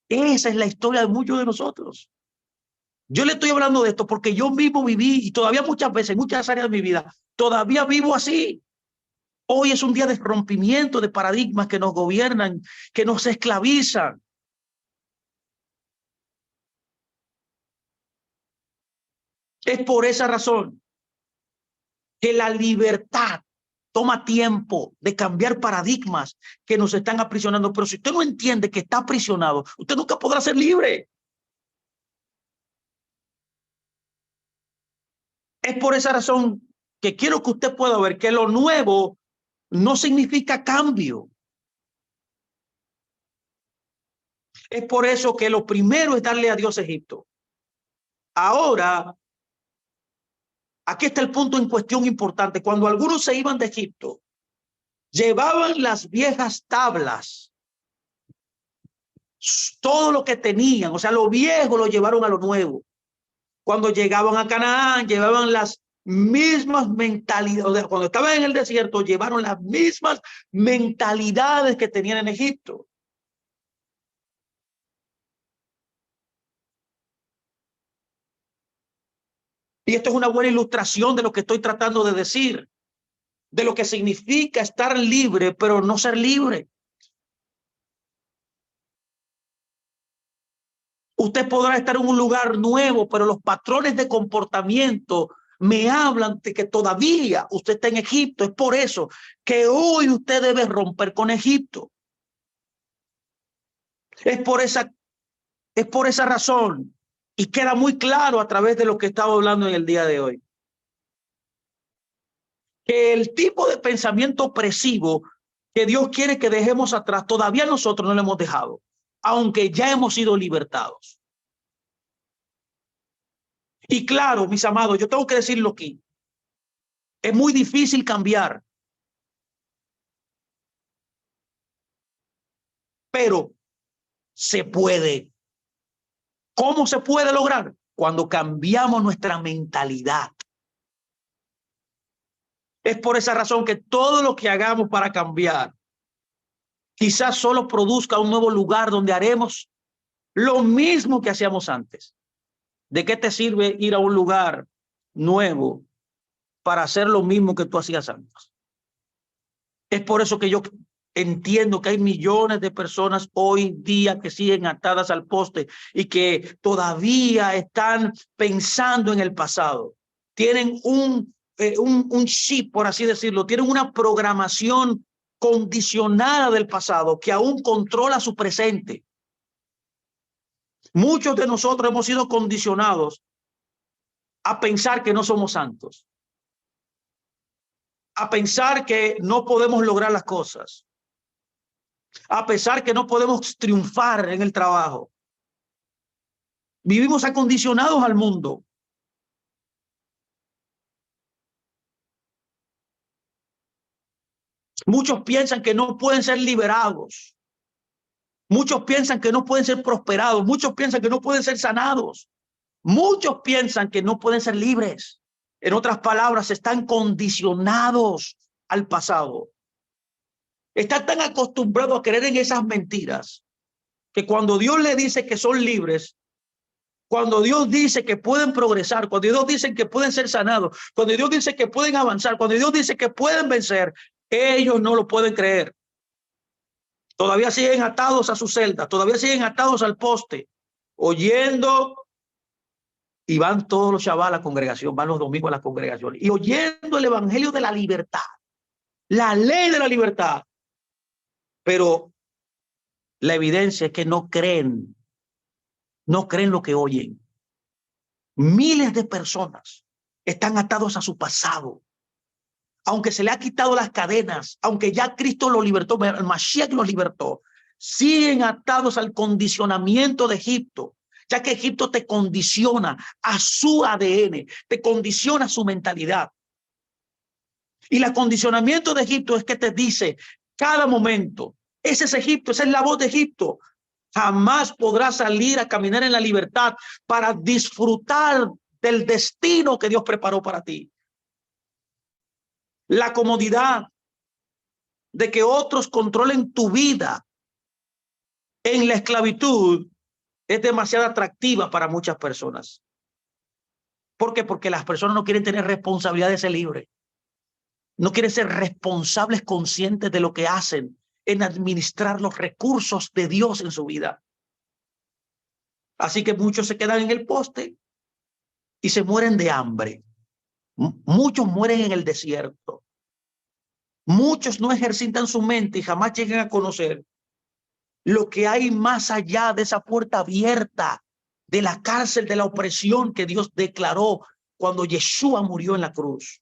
Esa es la historia de muchos de nosotros. Yo le estoy hablando de esto porque yo mismo viví y todavía muchas veces, en muchas áreas de mi vida, todavía vivo así. Hoy es un día de rompimiento de paradigmas que nos gobiernan, que nos esclavizan. Es por esa razón que la libertad toma tiempo de cambiar paradigmas que nos están aprisionando. Pero si usted no entiende que está aprisionado, usted nunca podrá ser libre. Es por esa razón que quiero que usted pueda ver que lo nuevo no significa cambio. Es por eso que lo primero es darle a Dios Egipto. Ahora, aquí está el punto en cuestión importante. Cuando algunos se iban de Egipto, llevaban las viejas tablas, todo lo que tenían, o sea, lo viejo lo llevaron a lo nuevo. Cuando llegaban a Canaán, llevaban las mismas mentalidades, o sea, cuando estaban en el desierto, llevaron las mismas mentalidades que tenían en Egipto. Y esto es una buena ilustración de lo que estoy tratando de decir, de lo que significa estar libre, pero no ser libre. Usted podrá estar en un lugar nuevo, pero los patrones de comportamiento me hablan de que todavía usted está en Egipto. Es por eso que hoy usted debe romper con Egipto. Es por esa razón, y queda muy claro a través de lo que estaba hablando en el día de hoy, que el tipo de pensamiento opresivo que Dios quiere que dejemos atrás, todavía nosotros no lo hemos dejado, aunque ya hemos sido libertados. Y claro, mis amados, yo tengo que decirlo aquí, es muy difícil cambiar, pero se puede. ¿Cómo se puede lograr? Cuando cambiamos nuestra mentalidad. Es por esa razón que todo lo que hagamos para cambiar quizás solo produzca un nuevo lugar donde haremos lo mismo que hacíamos antes. ¿De qué te sirve ir a un lugar nuevo para hacer lo mismo que tú hacías antes? Es por eso que yo entiendo que hay millones de personas hoy día que siguen atadas al poste y que todavía están pensando en el pasado. Tienen un chip, por así decirlo, tienen una programación condicionada del pasado que aún controla su presente. Muchos de nosotros hemos sido condicionados a pensar que no somos santos, a pensar que no podemos lograr las cosas, a pesar que no podemos triunfar en el trabajo. Vivimos acondicionados al mundo. Muchos piensan que no pueden ser liberados. Muchos piensan que no pueden ser prosperados. Muchos piensan que no pueden ser sanados. Muchos piensan que no pueden ser libres. En otras palabras, están condicionados al pasado. Están tan acostumbrados a creer en esas mentiras que cuando Dios le dice que son libres, cuando Dios dice que pueden progresar, cuando Dios dice que pueden ser sanados, cuando Dios dice que pueden avanzar, cuando Dios dice que pueden vencer, ellos no lo pueden creer. Todavía siguen atados a su celda, todavía siguen atados al poste, oyendo, y van todos los chavales a la congregación, van los domingos a la congregación, y oyendo el evangelio de la libertad, la ley de la libertad. Pero la evidencia es que no creen lo que oyen. Miles de personas están atados a su pasado. Aunque se le ha quitado las cadenas, aunque ya Cristo lo libertó, el Mashiach lo libertó, siguen atados al condicionamiento de Egipto, ya que Egipto te condiciona a su ADN, te condiciona a su mentalidad. Y el acondicionamiento de Egipto es que te dice cada momento, ese es Egipto, esa es la voz de Egipto. Jamás podrás salir a caminar en la libertad para disfrutar del destino que Dios preparó para ti. La comodidad de que otros controlen tu vida en la esclavitud es demasiado atractiva para muchas personas. ¿Por qué? Porque las personas no quieren tener responsabilidad de ser libres. No quieren ser responsables conscientes de lo que hacen en administrar los recursos de Dios en su vida. Así que muchos se quedan en el poste y se mueren de hambre. Muchos mueren en el desierto. Muchos no ejercitan su mente y jamás llegan a conocer lo que hay más allá de esa puerta abierta de la cárcel de la opresión que Dios declaró cuando Yeshua murió en la cruz.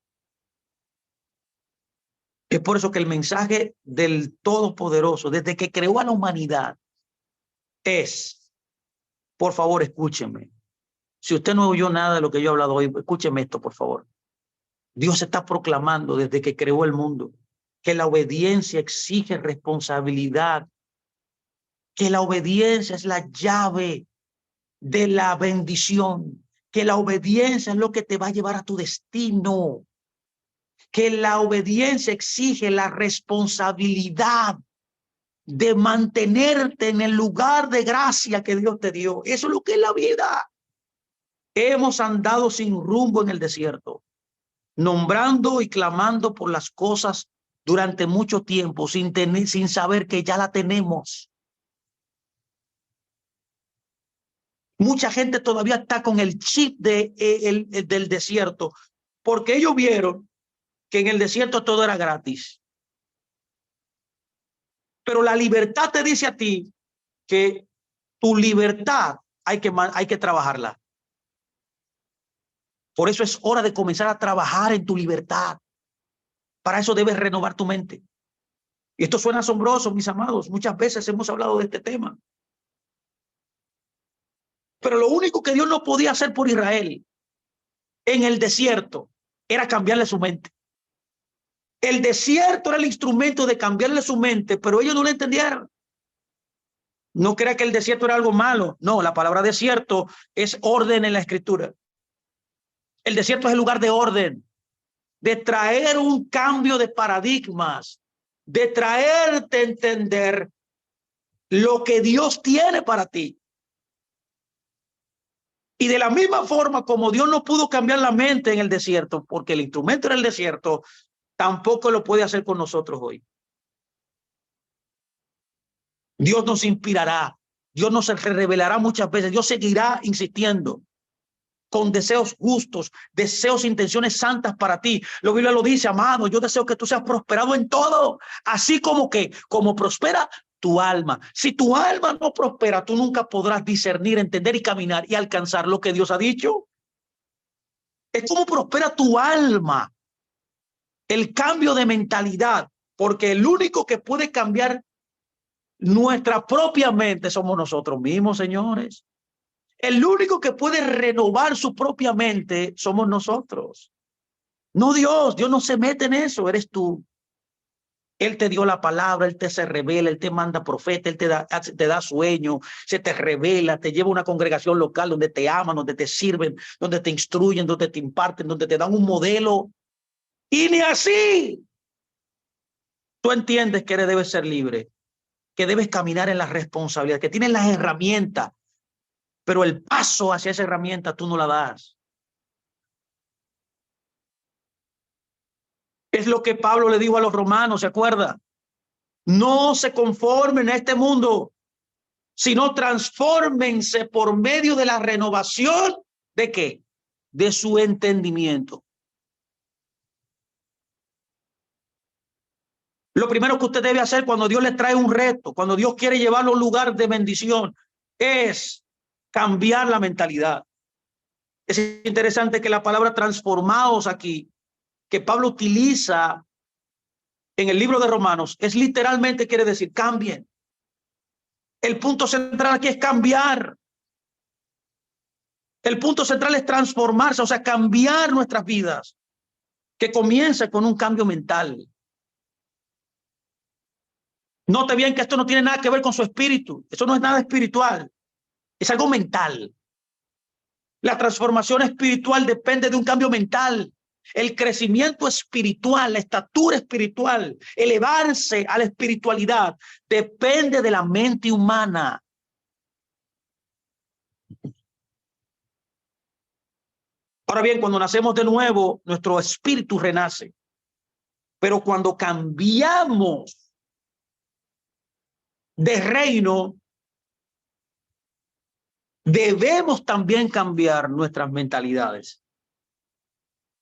Es por eso que el mensaje del Todopoderoso, desde que creó a la humanidad, es, por favor, escúcheme. Si usted no oyó nada de lo que yo he hablado hoy, escúcheme esto, por favor. Dios está proclamando desde que creó el mundo que la obediencia exige responsabilidad, que la obediencia es la llave de la bendición, que la obediencia es lo que te va a llevar a tu destino, que la obediencia exige la responsabilidad de mantenerte en el lugar de gracia que Dios te dio. Eso es lo que es la vida. Hemos andado sin rumbo en el desierto, nombrando y clamando por las cosas durante mucho tiempo sin saber que ya la tenemos. Mucha gente todavía está con el chip del desierto, porque ellos vieron que en el desierto todo era gratis. Pero la libertad te dice a ti que tu libertad hay que trabajarla. Por eso es hora de comenzar a trabajar en tu libertad. Para eso debes renovar tu mente. Y esto suena asombroso, mis amados. Muchas veces hemos hablado de este tema. Pero lo único que Dios no podía hacer por Israel en el desierto era cambiarle su mente. El desierto era el instrumento de cambiarle su mente, pero ellos no lo entendieron. No crea que el desierto era algo malo. No, la palabra desierto es orden en la escritura. El desierto es el lugar de orden, de traer un cambio de paradigmas, de traerte a entender lo que Dios tiene para ti. Y de la misma forma como Dios no pudo cambiar la mente en el desierto, porque el instrumento era el desierto, tampoco lo puede hacer con nosotros hoy. Dios nos inspirará, Dios nos revelará muchas veces, Dios seguirá insistiendo con deseos justos, deseos, intenciones santas para ti. La Biblia lo dice, amado, yo deseo que tú seas prosperado en todo, así como prospera tu alma. Si tu alma no prospera, tú nunca podrás discernir, entender y caminar y alcanzar lo que Dios ha dicho. Es como prospera tu alma, el cambio de mentalidad, porque el único que puede cambiar nuestra propia mente somos nosotros mismos, señores. El único que puede renovar su propia mente somos nosotros. No Dios, Dios no se mete en eso, eres tú. Él te dio la palabra, Él te se revela, Él te manda profeta, Él te da sueño, se te revela, te lleva a una congregación local donde te aman, donde te sirven, donde te instruyen, donde te imparten, donde te dan un modelo. Y ni así tú entiendes que debes ser libre, que debes caminar en la responsabilidad, que tienes las herramientas, pero el paso hacia esa herramienta tú no la das. Es lo que Pablo le dijo a los romanos, ¿se acuerda? No se conformen a este mundo, sino transfórmense por medio de la renovación ¿de qué? De su entendimiento. Lo primero que usted debe hacer cuando Dios le trae un reto, cuando Dios quiere llevarlo a un lugar de bendición, es cambiar la mentalidad. Es interesante que la palabra transformados aquí, que Pablo utiliza en el libro de Romanos, es literalmente quiere decir cambien. El punto central aquí es cambiar. El punto central es transformarse, o sea, cambiar nuestras vidas, que comienza con un cambio mental. Note bien que esto no tiene nada que ver con su espíritu. Eso no es nada espiritual. Es algo mental. La transformación espiritual depende de un cambio mental. El crecimiento espiritual, la estatura espiritual, elevarse a la espiritualidad, depende de la mente humana. Ahora bien, cuando nacemos de nuevo, nuestro espíritu renace. Pero cuando cambiamos de reino, debemos también cambiar nuestras mentalidades.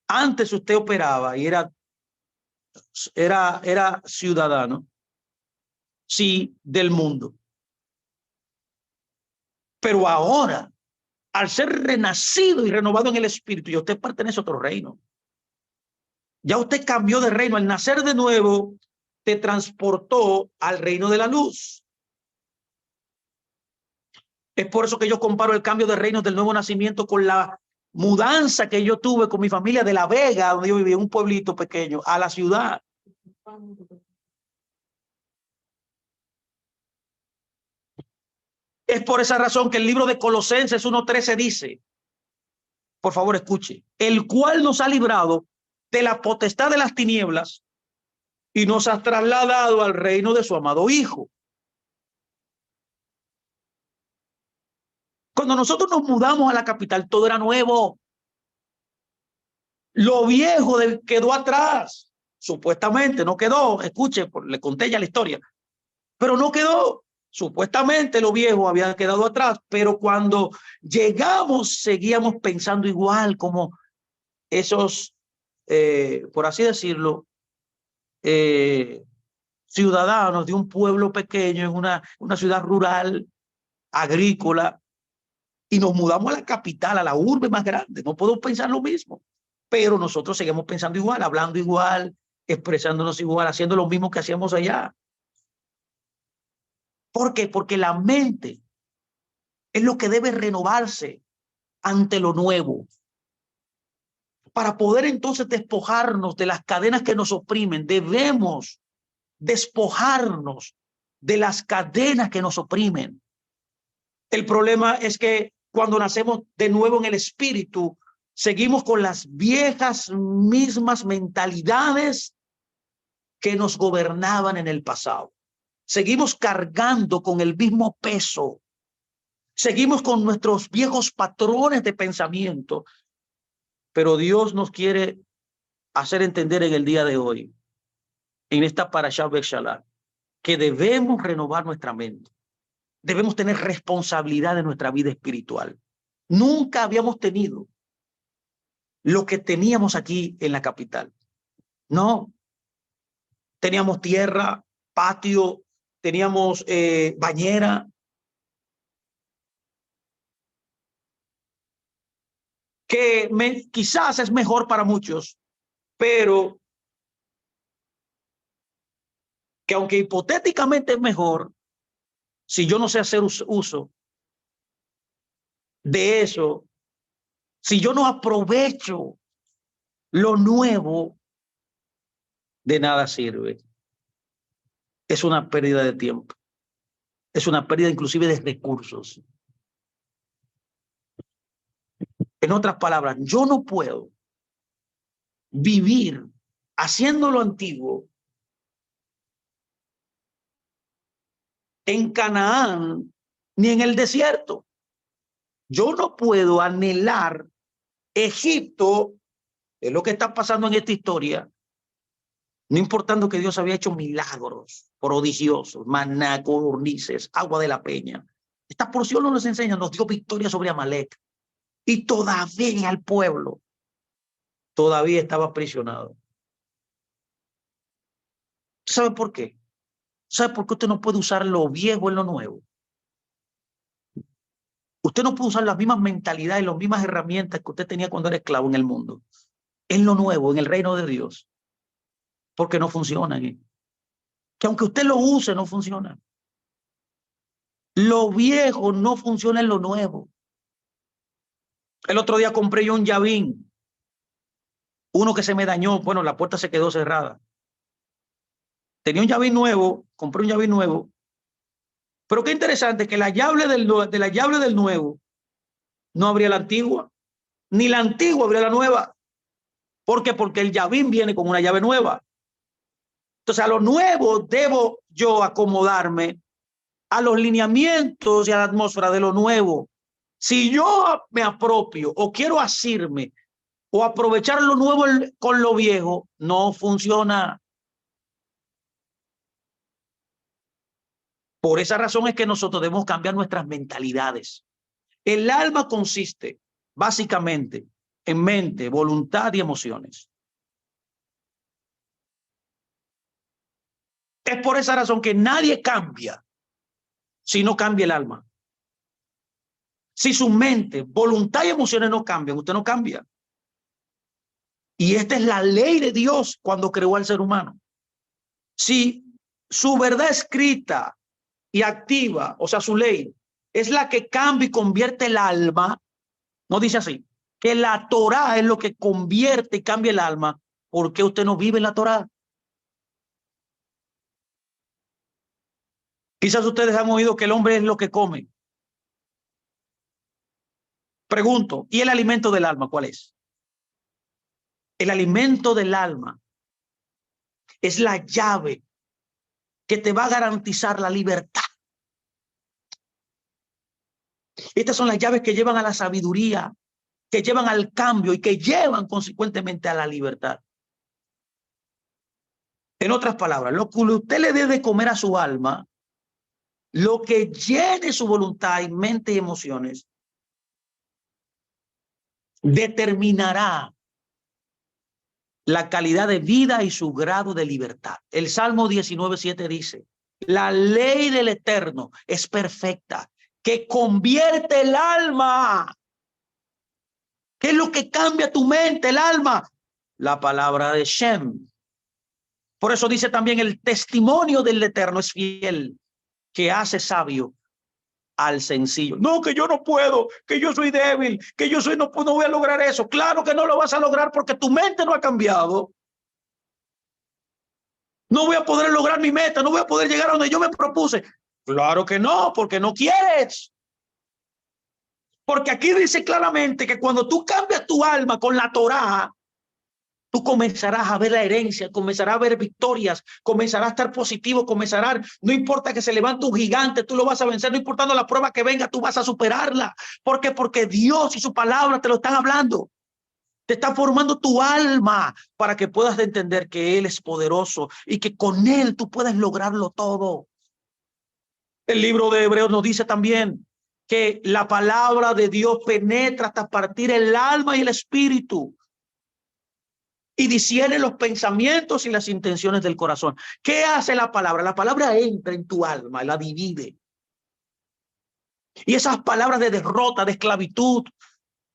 Antes usted operaba y era ciudadano, sí, del mundo. Pero ahora, al ser renacido y renovado en el espíritu, y usted pertenece a otro reino. Ya usted cambió de reino. Al nacer de nuevo, te transportó al reino de la luz. Es por eso que yo comparo el cambio de reinos del nuevo nacimiento con la mudanza que yo tuve con mi familia de La Vega, donde yo vivía, un pueblito pequeño, a la ciudad. Es por esa razón que el libro de Colosenses 1:13 dice, por favor escuche, el cual nos ha librado de la potestad de las tinieblas y nos ha trasladado al reino de su amado Hijo. Cuando nosotros nos mudamos a la capital, todo era nuevo. Lo viejo quedó atrás. Supuestamente no quedó. Escuche, le conté ya la historia. Pero no quedó. Supuestamente lo viejo había quedado atrás. Pero cuando llegamos, seguíamos pensando igual, como esos, por así decirlo, ciudadanos de un pueblo pequeño en una ciudad rural, agrícola, y nos mudamos a la capital, a la urbe más grande. No podemos pensar lo mismo, pero nosotros seguimos pensando igual, hablando igual, expresándonos igual, haciendo lo mismo que hacíamos allá. ¿Por qué? Porque la mente es lo que debe renovarse ante lo nuevo, para poder entonces despojarnos de las cadenas que nos oprimen. Debemos despojarnos de las cadenas que nos oprimen. El problema es que cuando nacemos de nuevo en el espíritu, seguimos con las viejas mismas mentalidades que nos gobernaban en el pasado. Seguimos cargando con el mismo peso. Seguimos con nuestros viejos patrones de pensamiento. Pero Dios nos quiere hacer entender en el día de hoy, en esta Parashá Beshalach, que debemos renovar nuestra mente. Debemos tener responsabilidad de nuestra vida espiritual. Nunca habíamos tenido lo que teníamos aquí en la capital. No. Teníamos tierra, patio, teníamos bañera. Que quizás es mejor para muchos, pero que aunque hipotéticamente es mejor, si yo no sé hacer uso de eso, si yo no aprovecho lo nuevo, de nada sirve. Es una pérdida de tiempo. Es una pérdida inclusive de recursos. En otras palabras, yo no puedo vivir haciendo lo antiguo en Canaán ni en el desierto. Yo no puedo anhelar Egipto, es lo que está pasando en esta historia, no importando que Dios había hecho milagros prodigiosos, maná, codornices, agua de la peña. Esta porción nos enseña, nos dio victoria sobre Amalek. Y todavía el pueblo todavía estaba aprisionado. ¿Sabe por qué? ¿Sabe por qué usted no puede usar lo viejo en lo nuevo? Usted no puede usar las mismas mentalidades y las mismas herramientas que usted tenía cuando era esclavo en el mundo, en lo nuevo, en el reino de Dios, porque no funcionan. Que aunque usted lo use, no funciona. Lo viejo no funciona en lo nuevo. El otro día compré yo un llavín, uno que se me dañó, bueno, la puerta se quedó cerrada. Tenía un llavín nuevo, compré un llavín nuevo, pero qué interesante que la llave de la llave del nuevo no abría la antigua, ni la antigua abría la nueva. ¿Por qué? Porque el llavín viene con una llave nueva. Entonces, a lo nuevo debo yo acomodarme a los lineamientos y a la atmósfera de lo nuevo. Si yo me apropio o quiero asirme o aprovechar lo nuevo con lo viejo, no funciona. Por esa razón es que nosotros debemos cambiar nuestras mentalidades. El alma consiste básicamente en mente, voluntad y emociones. Es por esa razón que nadie cambia si no cambia el alma. Si su mente, voluntad y emociones no cambian, usted no cambia. Y esta es la ley de Dios cuando creó al ser humano. Si su verdad escrita y activa, o sea, su ley, es la que cambia y convierte el alma, no dice así, que la Torá es lo que convierte y cambia el alma, ¿por qué usted no vive en la Torá? Quizás ustedes han oído que el hombre es lo que come. Pregunto, ¿y el alimento del alma cuál es? El alimento del alma es la llave que te va a garantizar la libertad. Estas son las llaves que llevan a la sabiduría, que llevan al cambio y que llevan consecuentemente a la libertad. En otras palabras, lo que usted le dé de comer a su alma, lo que llene su voluntad y mente y emociones, determinará la calidad de vida y su grado de libertad. El Salmo 19:7 dice, la ley del Eterno es perfecta, que convierte el alma. ¿Qué es lo que cambia tu mente, el alma? La palabra de Shem. Por eso dice también, el testimonio del Eterno es fiel. que hace sabio al sencillo. No, que yo no puedo, que yo soy débil, que yo soy, no voy a lograr eso. Claro que no lo vas a lograr porque tu mente no ha cambiado. No voy a poder lograr mi meta, no voy a poder llegar a donde yo me propuse. Claro que no, porque no quieres. Porque aquí dice claramente que cuando tú cambias tu alma con la Torá, tú comenzarás a ver la herencia, comenzarás a ver victorias, comenzarás a estar positivo, no importa que se levante un gigante, tú lo vas a vencer, no importando la prueba que venga, tú vas a superarla. ¿Por qué? Porque Dios y su palabra te lo están hablando. Te está formando tu alma para que puedas entender que Él es poderoso y que con Él tú puedes lograrlo todo. El libro de Hebreos nos dice también que la palabra de Dios penetra hasta partir el alma y el espíritu y discierne los pensamientos y las intenciones del corazón. ¿Qué hace la palabra? La palabra entra en tu alma, la divide. Y esas palabras de derrota, de esclavitud,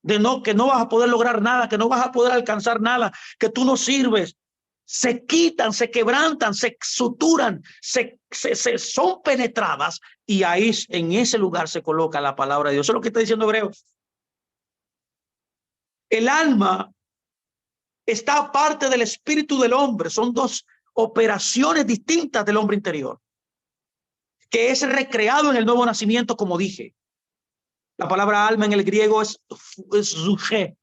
de no, que no vas a poder lograr nada, que no vas a poder alcanzar nada, que tú no sirves, se quitan, se quebrantan, se suturan, son penetradas y ahí en ese lugar se coloca la palabra de Dios. Eso es lo que está diciendo Hebreos. El alma está aparte del espíritu del hombre. Son dos operaciones distintas del hombre interior, que es recreado en el nuevo nacimiento, como dije. La palabra alma en el griego es zuge,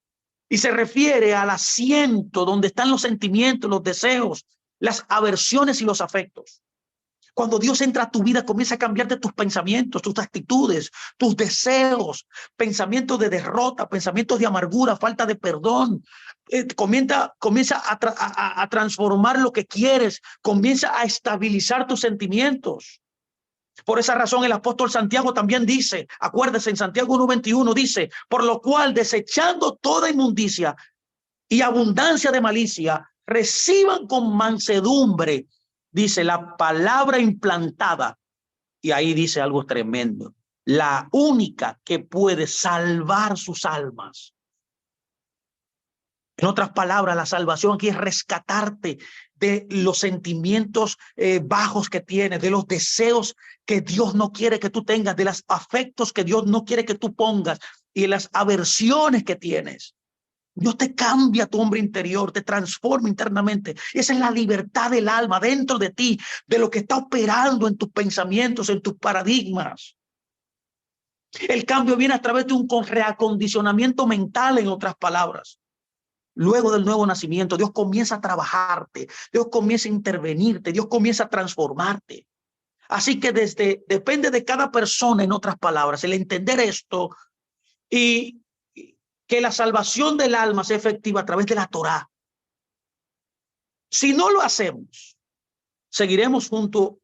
y se refiere al asiento donde están los sentimientos, los deseos, las aversiones y los afectos. Cuando Dios entra a tu vida, comienza a cambiarte tus pensamientos, tus actitudes, tus deseos, pensamientos de derrota, pensamientos de amargura, falta de perdón. Comienza a transformar lo que quieres, comienza a estabilizar tus sentimientos. Por esa razón el apóstol Santiago también dice, acuérdese, en Santiago 1:21 dice, por lo cual desechando toda inmundicia y abundancia de malicia, reciban con mansedumbre, dice, la palabra implantada. Y ahí dice algo tremendo, la única que puede salvar sus almas. En otras palabras, la salvación aquí es rescatarte de los sentimientos bajos que tienes, de los deseos que Dios no quiere que tú tengas, de los afectos que Dios no quiere que tú pongas y de las aversiones que tienes. Dios te cambia tu hombre interior, te transforma internamente. Esa es la libertad del alma dentro de ti, de lo que está operando en tus pensamientos, en tus paradigmas. El cambio viene a través de un reacondicionamiento mental, en otras palabras. Luego del nuevo nacimiento, Dios comienza a trabajarte, Dios comienza a intervenirte, Dios comienza a transformarte. Así que depende de cada persona, en otras palabras, el entender esto y que la salvación del alma sea efectiva a través de la Torá. Si no lo hacemos, seguiremos junto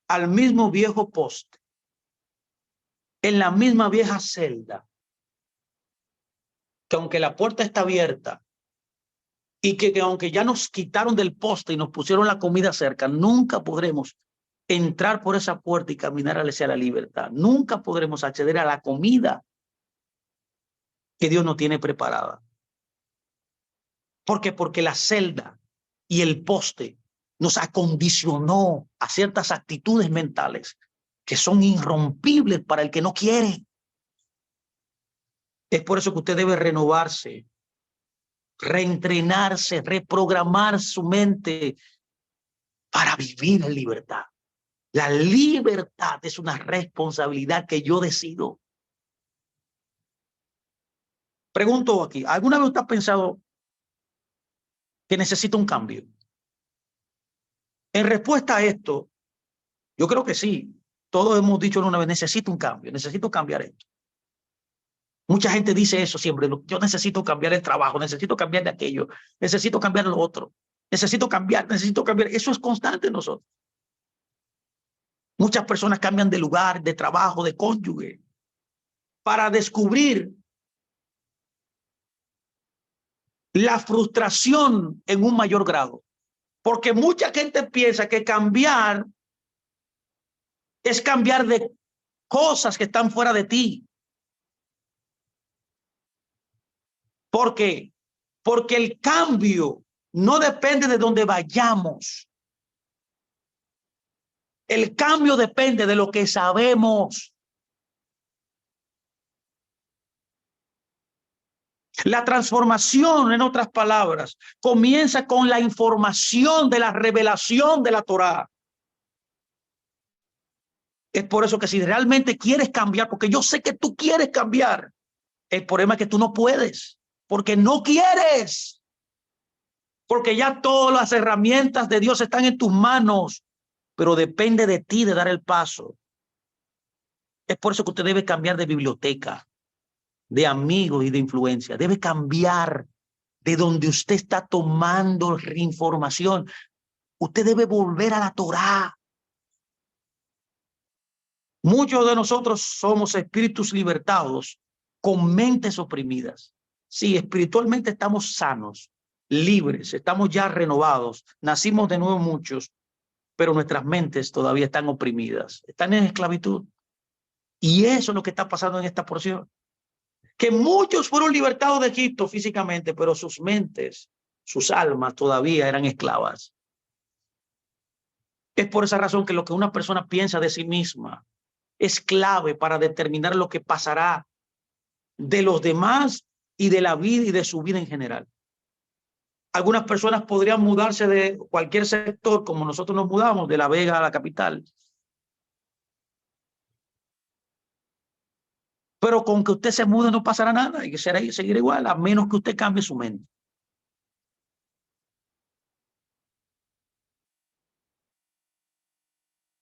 al mismo viejo poste, en la misma vieja celda, que aunque la puerta está abierta, y que aunque ya nos quitaron del poste y nos pusieron la comida cerca, nunca podremos entrar por esa puerta y caminar hacia la libertad. Nunca podremos acceder a la comida que Dios nos tiene preparada. ¿Por qué? Porque la celda y el poste nos acondicionó a ciertas actitudes mentales que son irrompibles para el que no quiere. Es por eso que usted debe renovarse, reentrenarse, reprogramar su mente para vivir en libertad. La libertad es una responsabilidad que yo decido. Pregunto aquí, ¿alguna vez usted ha pensado que necesita un cambio? En respuesta a esto, yo creo que sí. Todos hemos dicho una vez, necesito un cambio, necesito cambiar esto. Mucha gente dice eso siempre, yo necesito cambiar el trabajo, necesito cambiar de aquello, necesito cambiar lo otro, necesito cambiar. Eso es constante en nosotros. Muchas personas cambian de lugar, de trabajo, de cónyuge, para descubrir la frustración en un mayor grado. Porque mucha gente piensa que cambiar es cambiar de cosas que están fuera de ti. ¿Por qué? Porque el cambio no depende de dónde vayamos. El cambio depende de lo que sabemos. La transformación, en otras palabras, comienza con la información de la revelación de la Torá. Es por eso que si realmente quieres cambiar, porque yo sé que tú quieres cambiar, el problema es que tú no puedes, porque no quieres, porque ya todas las herramientas de Dios están en tus manos, pero depende de ti de dar el paso. Es por eso que usted debe cambiar de biblioteca, de amigos y de influencia. Debe cambiar de donde usted está tomando información. Usted debe volver a la Torá. Muchos de nosotros somos espíritus libertados con mentes oprimidas. Sí, espiritualmente estamos sanos, libres, estamos ya renovados, nacimos de nuevo muchos, pero nuestras mentes todavía están oprimidas, están en esclavitud. Y eso es lo que está pasando en esta porción. Que muchos fueron libertados de Egipto físicamente, pero sus mentes, sus almas todavía eran esclavas. Es por esa razón que lo que una persona piensa de sí misma es clave para determinar lo que pasará de los demás y de la vida y de su vida en general. Algunas personas podrían mudarse de cualquier sector, como nosotros nos mudamos, de La Vega a la capital. Pero con que usted se mude no pasará nada, hay que seguir igual, a menos que usted cambie su mente.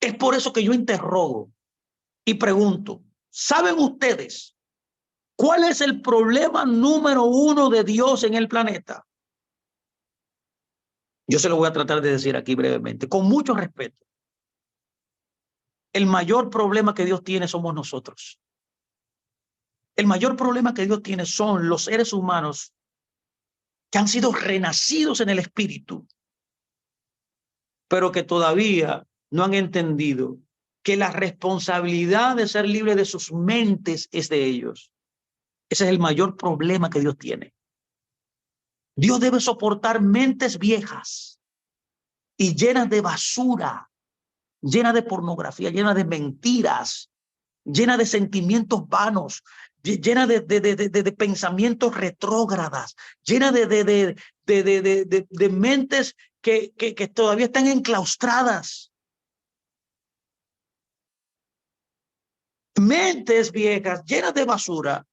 Es por eso que yo interrogo y pregunto, ¿saben ustedes cuál es el problema número uno de Dios en el planeta? Yo se lo voy a tratar de decir aquí brevemente, con mucho respeto. El mayor problema que Dios tiene somos nosotros. El mayor problema que Dios tiene son los seres humanos que han sido renacidos en el espíritu, pero que todavía no han entendido que la responsabilidad de ser libre de sus mentes es de ellos. Ese es el mayor problema que Dios tiene. Dios debe soportar mentes viejas y llenas de basura, llenas de pornografía, llenas de mentiras, llenas de sentimientos vanos, llena de pensamientos retrógradas, llena de mentes que todavía están enclaustradas. Mentes viejas, llenas de basura,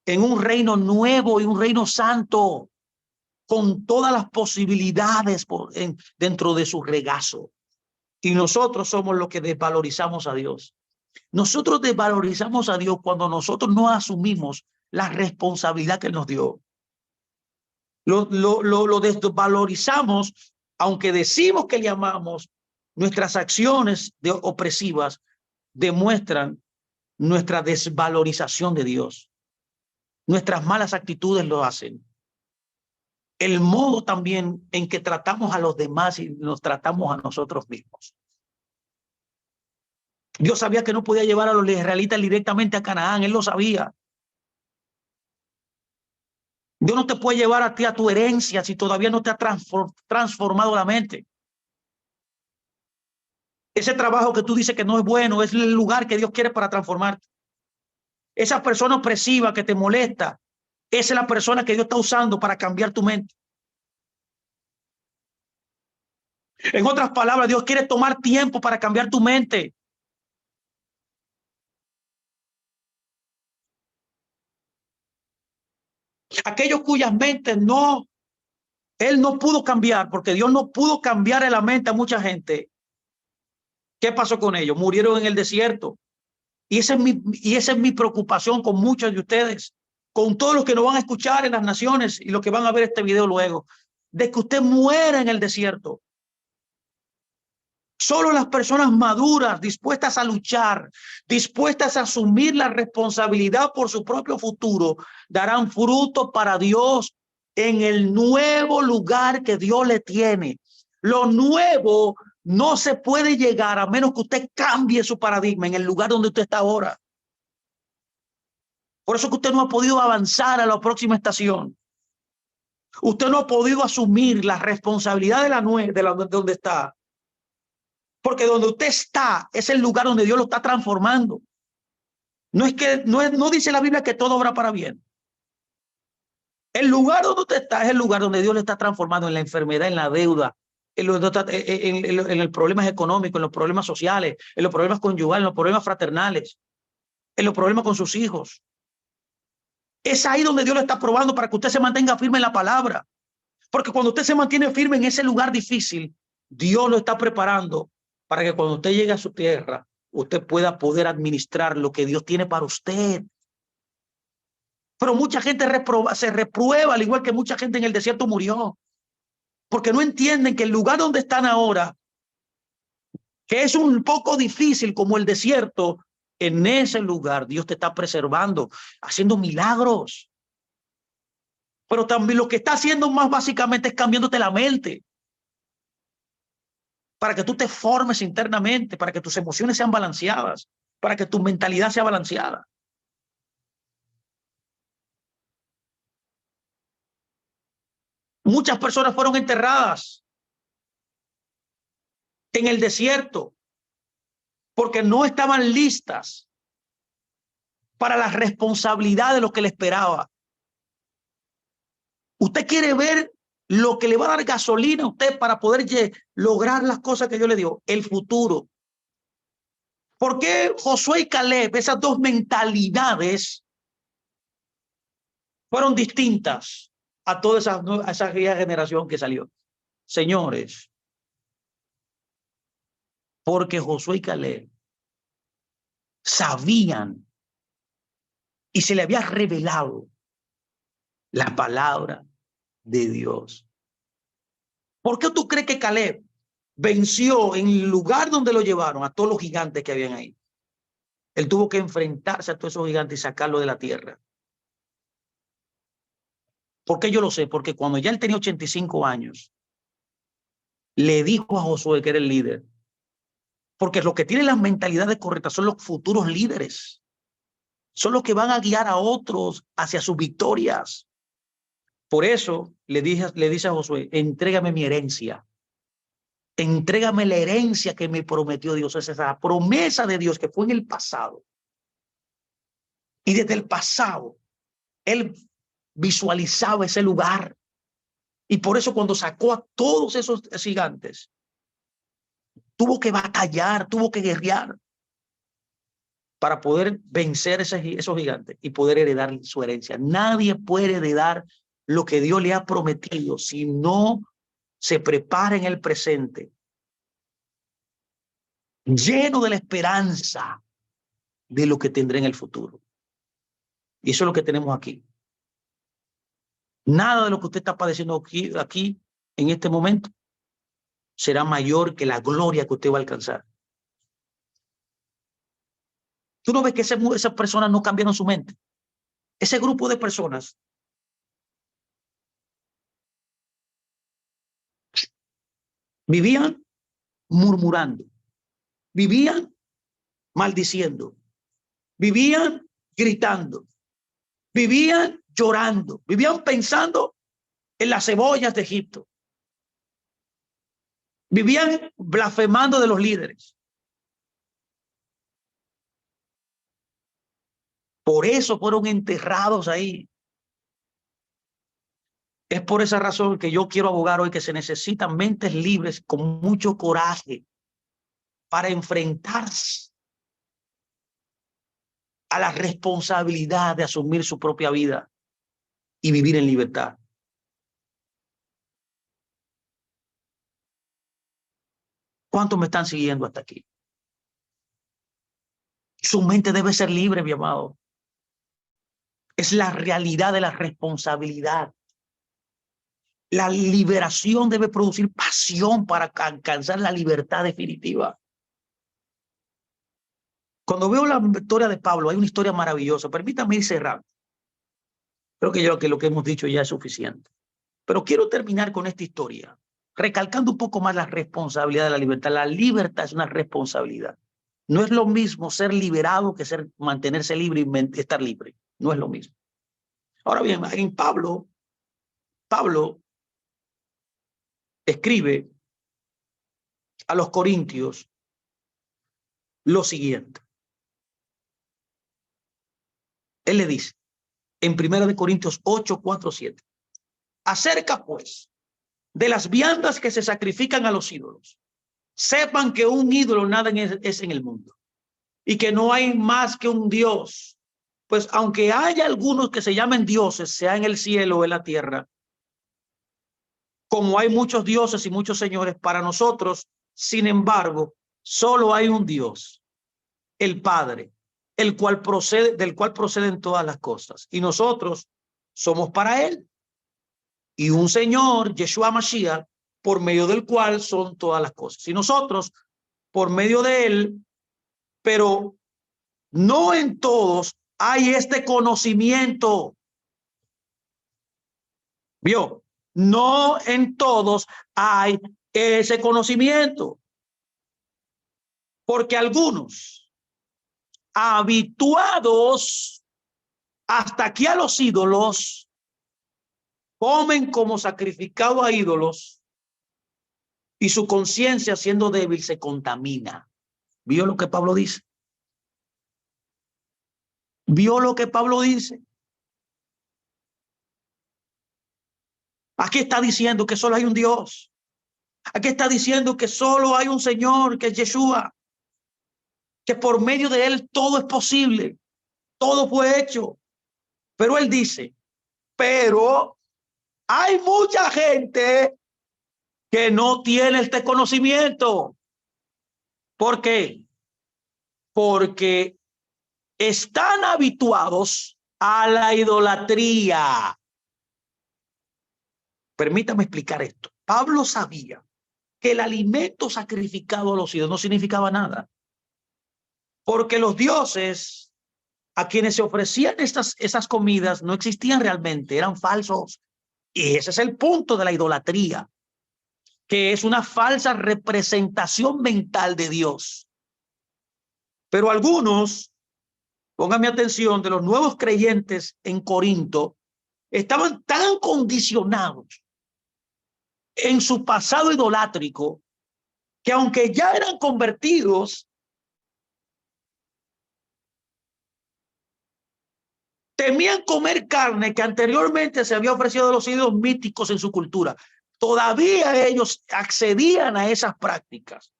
en un reino nuevo y un reino santo, con todas las posibilidades dentro de su regazo. Y nosotros somos los que desvalorizamos a Dios. Nosotros desvalorizamos a Dios cuando nosotros no asumimos la responsabilidad que Él nos dio. Lo desvalorizamos, aunque decimos que le amamos, nuestras acciones opresivas demuestran nuestra desvalorización de Dios. Nuestras malas actitudes lo hacen. El modo también en que tratamos a los demás y nos tratamos a nosotros mismos. Dios sabía que no podía llevar a los israelitas directamente a Canaán, Él lo sabía. Dios no te puede llevar a ti a tu herencia si todavía no te ha transformado la mente. Ese trabajo que tú dices que no es bueno es el lugar que Dios quiere para transformarte. Esa persona opresiva que te molesta, esa es la persona que Dios está usando para cambiar tu mente. En otras palabras, Dios quiere tomar tiempo para cambiar tu mente. Aquellos cuyas mentes Él no pudo cambiar, porque Dios no pudo cambiar en la mente a mucha gente. ¿Qué pasó con ellos? Murieron en el desierto. Y esa es mi preocupación con muchos de ustedes, con todos los que nos van a escuchar en las naciones y los que van a ver este video luego, de que usted muera en el desierto. Solo las personas maduras, dispuestas a luchar, dispuestas a asumir la responsabilidad por su propio futuro, darán fruto para Dios en el nuevo lugar que Dios le tiene. Lo nuevo no se puede llegar a menos que usted cambie su paradigma en el lugar donde usted está ahora. Por eso que usted no ha podido avanzar a la próxima estación. Usted no ha podido asumir la responsabilidad de donde está. Porque donde usted está es el lugar donde Dios lo está transformando. No dice la Biblia que todo obra para bien. El lugar donde usted está es el lugar donde Dios le está transformando en la enfermedad, en la deuda, en los problemas económicos, en los problemas sociales, en los problemas conyugales, en los problemas fraternales, en los problemas con sus hijos. Es ahí donde Dios lo está probando para que usted se mantenga firme en la palabra. Porque cuando usted se mantiene firme en ese lugar difícil, Dios lo está preparando para que cuando usted llegue a su tierra, usted pueda poder administrar lo que Dios tiene para usted. Pero mucha gente se reprueba, al igual que mucha gente en el desierto murió, porque no entienden que el lugar donde están ahora, que es un poco difícil como el desierto, en ese lugar Dios te está preservando, haciendo milagros. Pero también lo que está haciendo más básicamente es cambiándote la mente, para que tú te formes internamente, para que tus emociones sean balanceadas, para que tu mentalidad sea balanceada. Muchas personas fueron enterradas en el desierto porque no estaban listas para la responsabilidad de lo que le esperaba. Usted quiere ver lo que le va a dar gasolina a usted para poder lograr las cosas que Dios le dio, el futuro. ¿Por qué Josué y Caleb, esas dos mentalidades, fueron distintas a toda esa generación que salió? Señores, porque Josué y Caleb sabían y se le había revelado la palabra de Dios. ¿Por qué tú crees que Caleb venció en el lugar donde lo llevaron a todos los gigantes que habían ahí? Él tuvo que enfrentarse a todos esos gigantes y sacarlo de la tierra. ¿Por qué yo lo sé? Porque cuando ya él tenía 85 años, le dijo a Josué que era el líder. Porque los que tienen las mentalidades correctas son los futuros líderes. Son los que van a guiar a otros hacia sus victorias. Por eso le dice a Josué, entrégame mi herencia. Entrégame la herencia que me prometió Dios. Esa es la promesa de Dios que fue en el pasado. Y desde el pasado, él visualizaba ese lugar. Y por eso cuando sacó a todos esos gigantes, tuvo que batallar, tuvo que guerrear para poder vencer esos gigantes y poder heredar su herencia. Nadie puede heredar lo que Dios le ha prometido si no se prepara en el presente, lleno de la esperanza de lo que tendrá en el futuro. Y eso es lo que tenemos aquí. Nada de lo que usted está padeciendo aquí en este momento será mayor que la gloria que usted va a alcanzar. Tú no ves que esas personas no cambiaron su mente. Ese grupo de personas vivían murmurando, vivían maldiciendo, vivían gritando, vivían llorando, vivían pensando en las cebollas de Egipto, vivían blasfemando de los líderes. Por eso fueron enterrados ahí. Es por esa razón que yo quiero abogar hoy que se necesitan mentes libres con mucho coraje para enfrentarse a la responsabilidad de asumir su propia vida y vivir en libertad. ¿Cuántos me están siguiendo hasta aquí? Su mente debe ser libre, mi amado. Es la realidad de la responsabilidad. La liberación debe producir pasión para alcanzar la libertad definitiva. Cuando veo la historia de Pablo, hay una historia maravillosa. Permítame ir cerrando. Creo que lo que hemos dicho ya es suficiente. Pero quiero terminar con esta historia, recalcando un poco más la responsabilidad de la libertad. La libertad es una responsabilidad. No es lo mismo ser liberado que mantenerse libre y estar libre. No es lo mismo. Ahora bien, en Pablo escribe a los corintios lo siguiente. Él le dice en 1 Corintios 8, 4, 7. Acerca pues de las viandas que se sacrifican a los ídolos, sepan que un ídolo nada es en el mundo y que no hay más que un Dios. Pues aunque haya algunos que se llamen dioses, sea en el cielo o en la tierra, como hay muchos dioses y muchos señores, para nosotros, sin embargo, solo hay un Dios, el Padre, del cual proceden todas las cosas. Y nosotros somos para Él. Y un Señor, Yeshua Mashiach, por medio del cual son todas las cosas. Y nosotros, por medio de Él, pero no en todos hay este conocimiento. ¿Vio? No en todos hay ese conocimiento. Porque algunos, habituados hasta aquí a los ídolos, comen como sacrificado a ídolos y su conciencia, siendo débil, se contamina. ¿Vio lo que Pablo dice? ¿Vio lo que Pablo dice? Aquí está diciendo que solo hay un Dios. Aquí está diciendo que solo hay un Señor, que es Yeshua, que por medio de Él todo es posible, todo fue hecho. Pero Él dice, pero hay mucha gente que no tiene este conocimiento. ¿Por qué? Porque están habituados a la idolatría. Permítame explicar esto. Pablo sabía que el alimento sacrificado a los ídolos no significaba nada, porque los dioses a quienes se ofrecían esas comidas no existían realmente, eran falsos. Y ese es el punto de la idolatría, que es una falsa representación mental de Dios. Pero algunos, pónganme atención, de los nuevos creyentes en Corinto, estaban tan condicionados en su pasado idolátrico que aunque ya eran convertidos, temían comer carne que anteriormente se había ofrecido a los ídolos míticos en su cultura. Todavía ellos accedían a esas prácticas.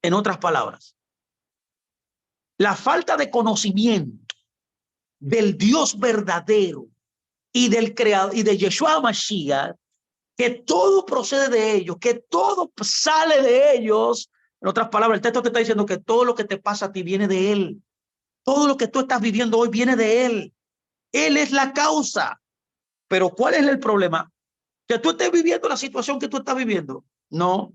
En otras palabras, la falta de conocimiento del Dios verdadero y del creador y de Yeshua Mashiach, que todo procede de ellos, que todo sale de ellos. En otras palabras, el texto te está diciendo que todo lo que te pasa a ti viene de Él. Todo lo que tú estás viviendo hoy viene de Él. Él es la causa. Pero ¿cuál es el problema? Que tú estés viviendo la situación que tú estás viviendo. No.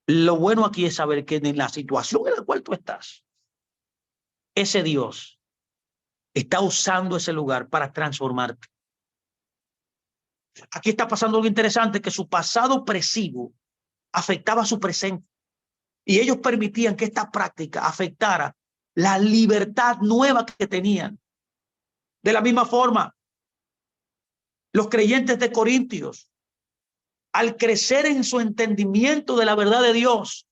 Lo bueno aquí es saber que en la situación en la cual tú estás, ese Dios está usando ese lugar para transformarte. Aquí está pasando algo interesante, que su pasado opresivo afectaba su presente. Y ellos permitían que esta práctica afectara la libertad nueva que tenían. De la misma forma, los creyentes de Corintios, al crecer en su entendimiento de la verdad de Dios,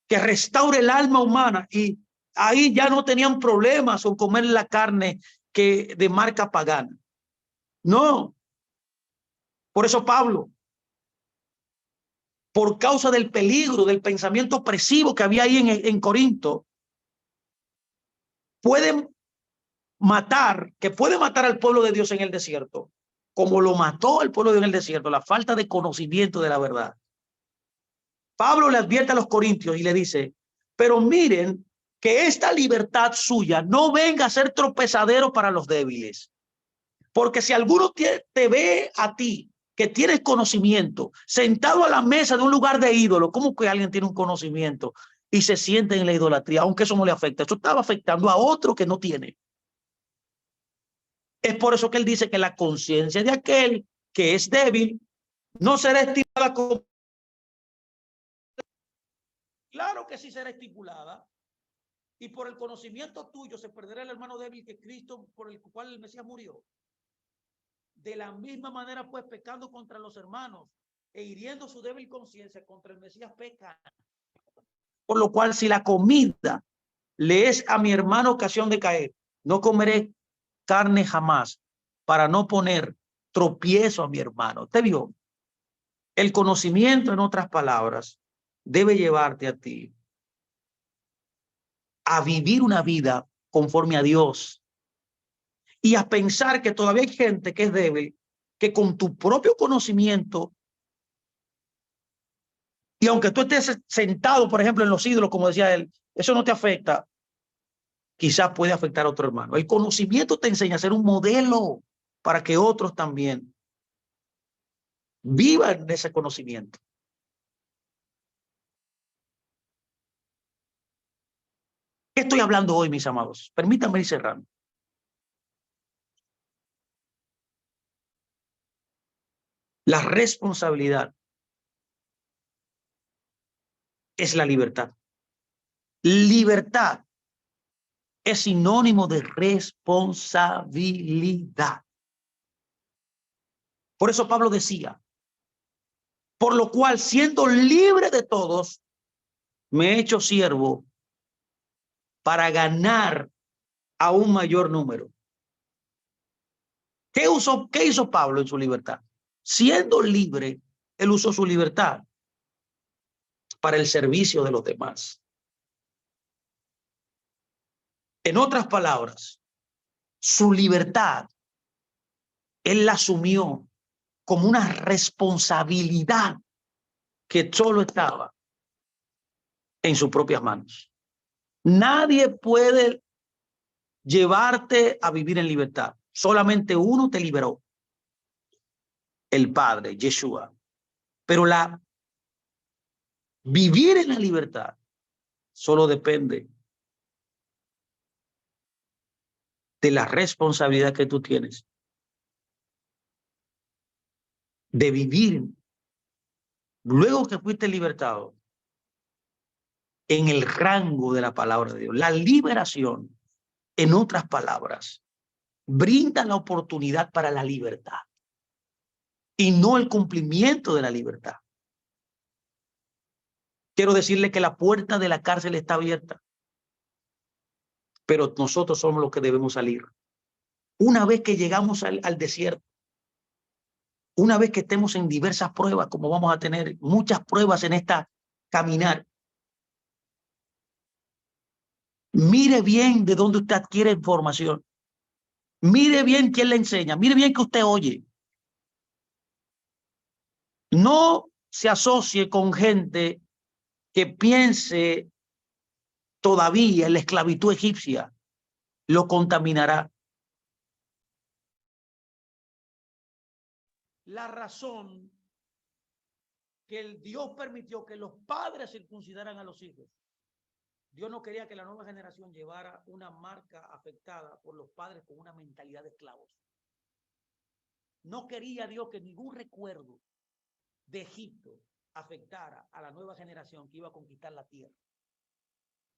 que restaure el alma humana, y ahí ya no tenían problemas con comer la carne que de marca pagana. No. Por eso Pablo, por causa del peligro, del pensamiento opresivo que había ahí en Corinto, puede matar al pueblo de Dios en el desierto, como lo mató el pueblo de Dios en el desierto, la falta de conocimiento de la verdad. Pablo le advierte a los corintios y le dice, pero miren que esta libertad suya no venga a ser tropezadero para los débiles. Porque si alguno te ve a ti, que tienes conocimiento, sentado a la mesa de un lugar de ídolo, ¿cómo que alguien tiene un conocimiento y se siente en la idolatría? Aunque eso no le afecta, eso estaba afectando a otro que no tiene. Es por eso que él dice que la conciencia de aquel que es débil no será estimada como... Claro que sí será estipulada. Y por el conocimiento tuyo se perderá el hermano débil que Cristo, por el cual el Mesías murió. De la misma manera, pues, pecando contra los hermanos, e hiriendo su débil conciencia contra el Mesías pecan. Por lo cual, si la comida le es a mi hermano ocasión de caer, no comeré carne jamás para no poner tropiezo a mi hermano. ¿Te vio? El conocimiento, en otras palabras, debe llevarte a ti a vivir una vida conforme a Dios y a pensar que todavía hay gente que es débil, que con tu propio conocimiento, y aunque tú estés sentado, por ejemplo, en los ídolos, como decía él, eso no te afecta, quizás puede afectar a otro hermano. El conocimiento te enseña a ser un modelo para que otros también vivan de ese conocimiento. ¿Qué estoy hablando hoy, mis amados? Permítanme ir cerrando. La responsabilidad es la libertad. Libertad es sinónimo de responsabilidad. Por eso Pablo decía, por lo cual, siendo libre de todos, me he hecho siervo para ganar a un mayor número. ¿Qué hizo Pablo en su libertad? Siendo libre, él usó su libertad para el servicio de los demás. En otras palabras, su libertad, él la asumió como una responsabilidad que solo estaba en sus propias manos. Nadie puede llevarte a vivir en libertad. Solamente uno te liberó, el Padre, Yeshua. Pero vivir en la libertad solo depende de la responsabilidad que tú tienes de vivir luego que fuiste libertado en el rango de la palabra de Dios. La liberación, en otras palabras, brinda la oportunidad para la libertad y no el cumplimiento de la libertad. Quiero decirle que la puerta de la cárcel está abierta, pero nosotros somos los que debemos salir. Una vez que llegamos al desierto, una vez que estemos en diversas pruebas, como vamos a tener muchas pruebas en esta caminar, mire bien de dónde usted adquiere información. Mire bien quién le enseña. Mire bien que usted oye. No se asocie con gente que piense todavía en la esclavitud egipcia. Lo contaminará. La razón que el Dios permitió que los padres circuncidaran a los hijos. Dios no quería que la nueva generación llevara una marca afectada por los padres con una mentalidad de esclavos. No quería Dios que ningún recuerdo de Egipto afectara a la nueva generación que iba a conquistar la tierra.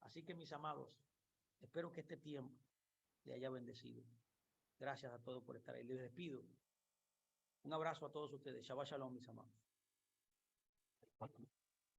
Así que, mis amados, espero que este tiempo le haya bendecido. Gracias a todos por estar ahí. Les despido. Un abrazo a todos ustedes. Shabbat shalom, mis amados.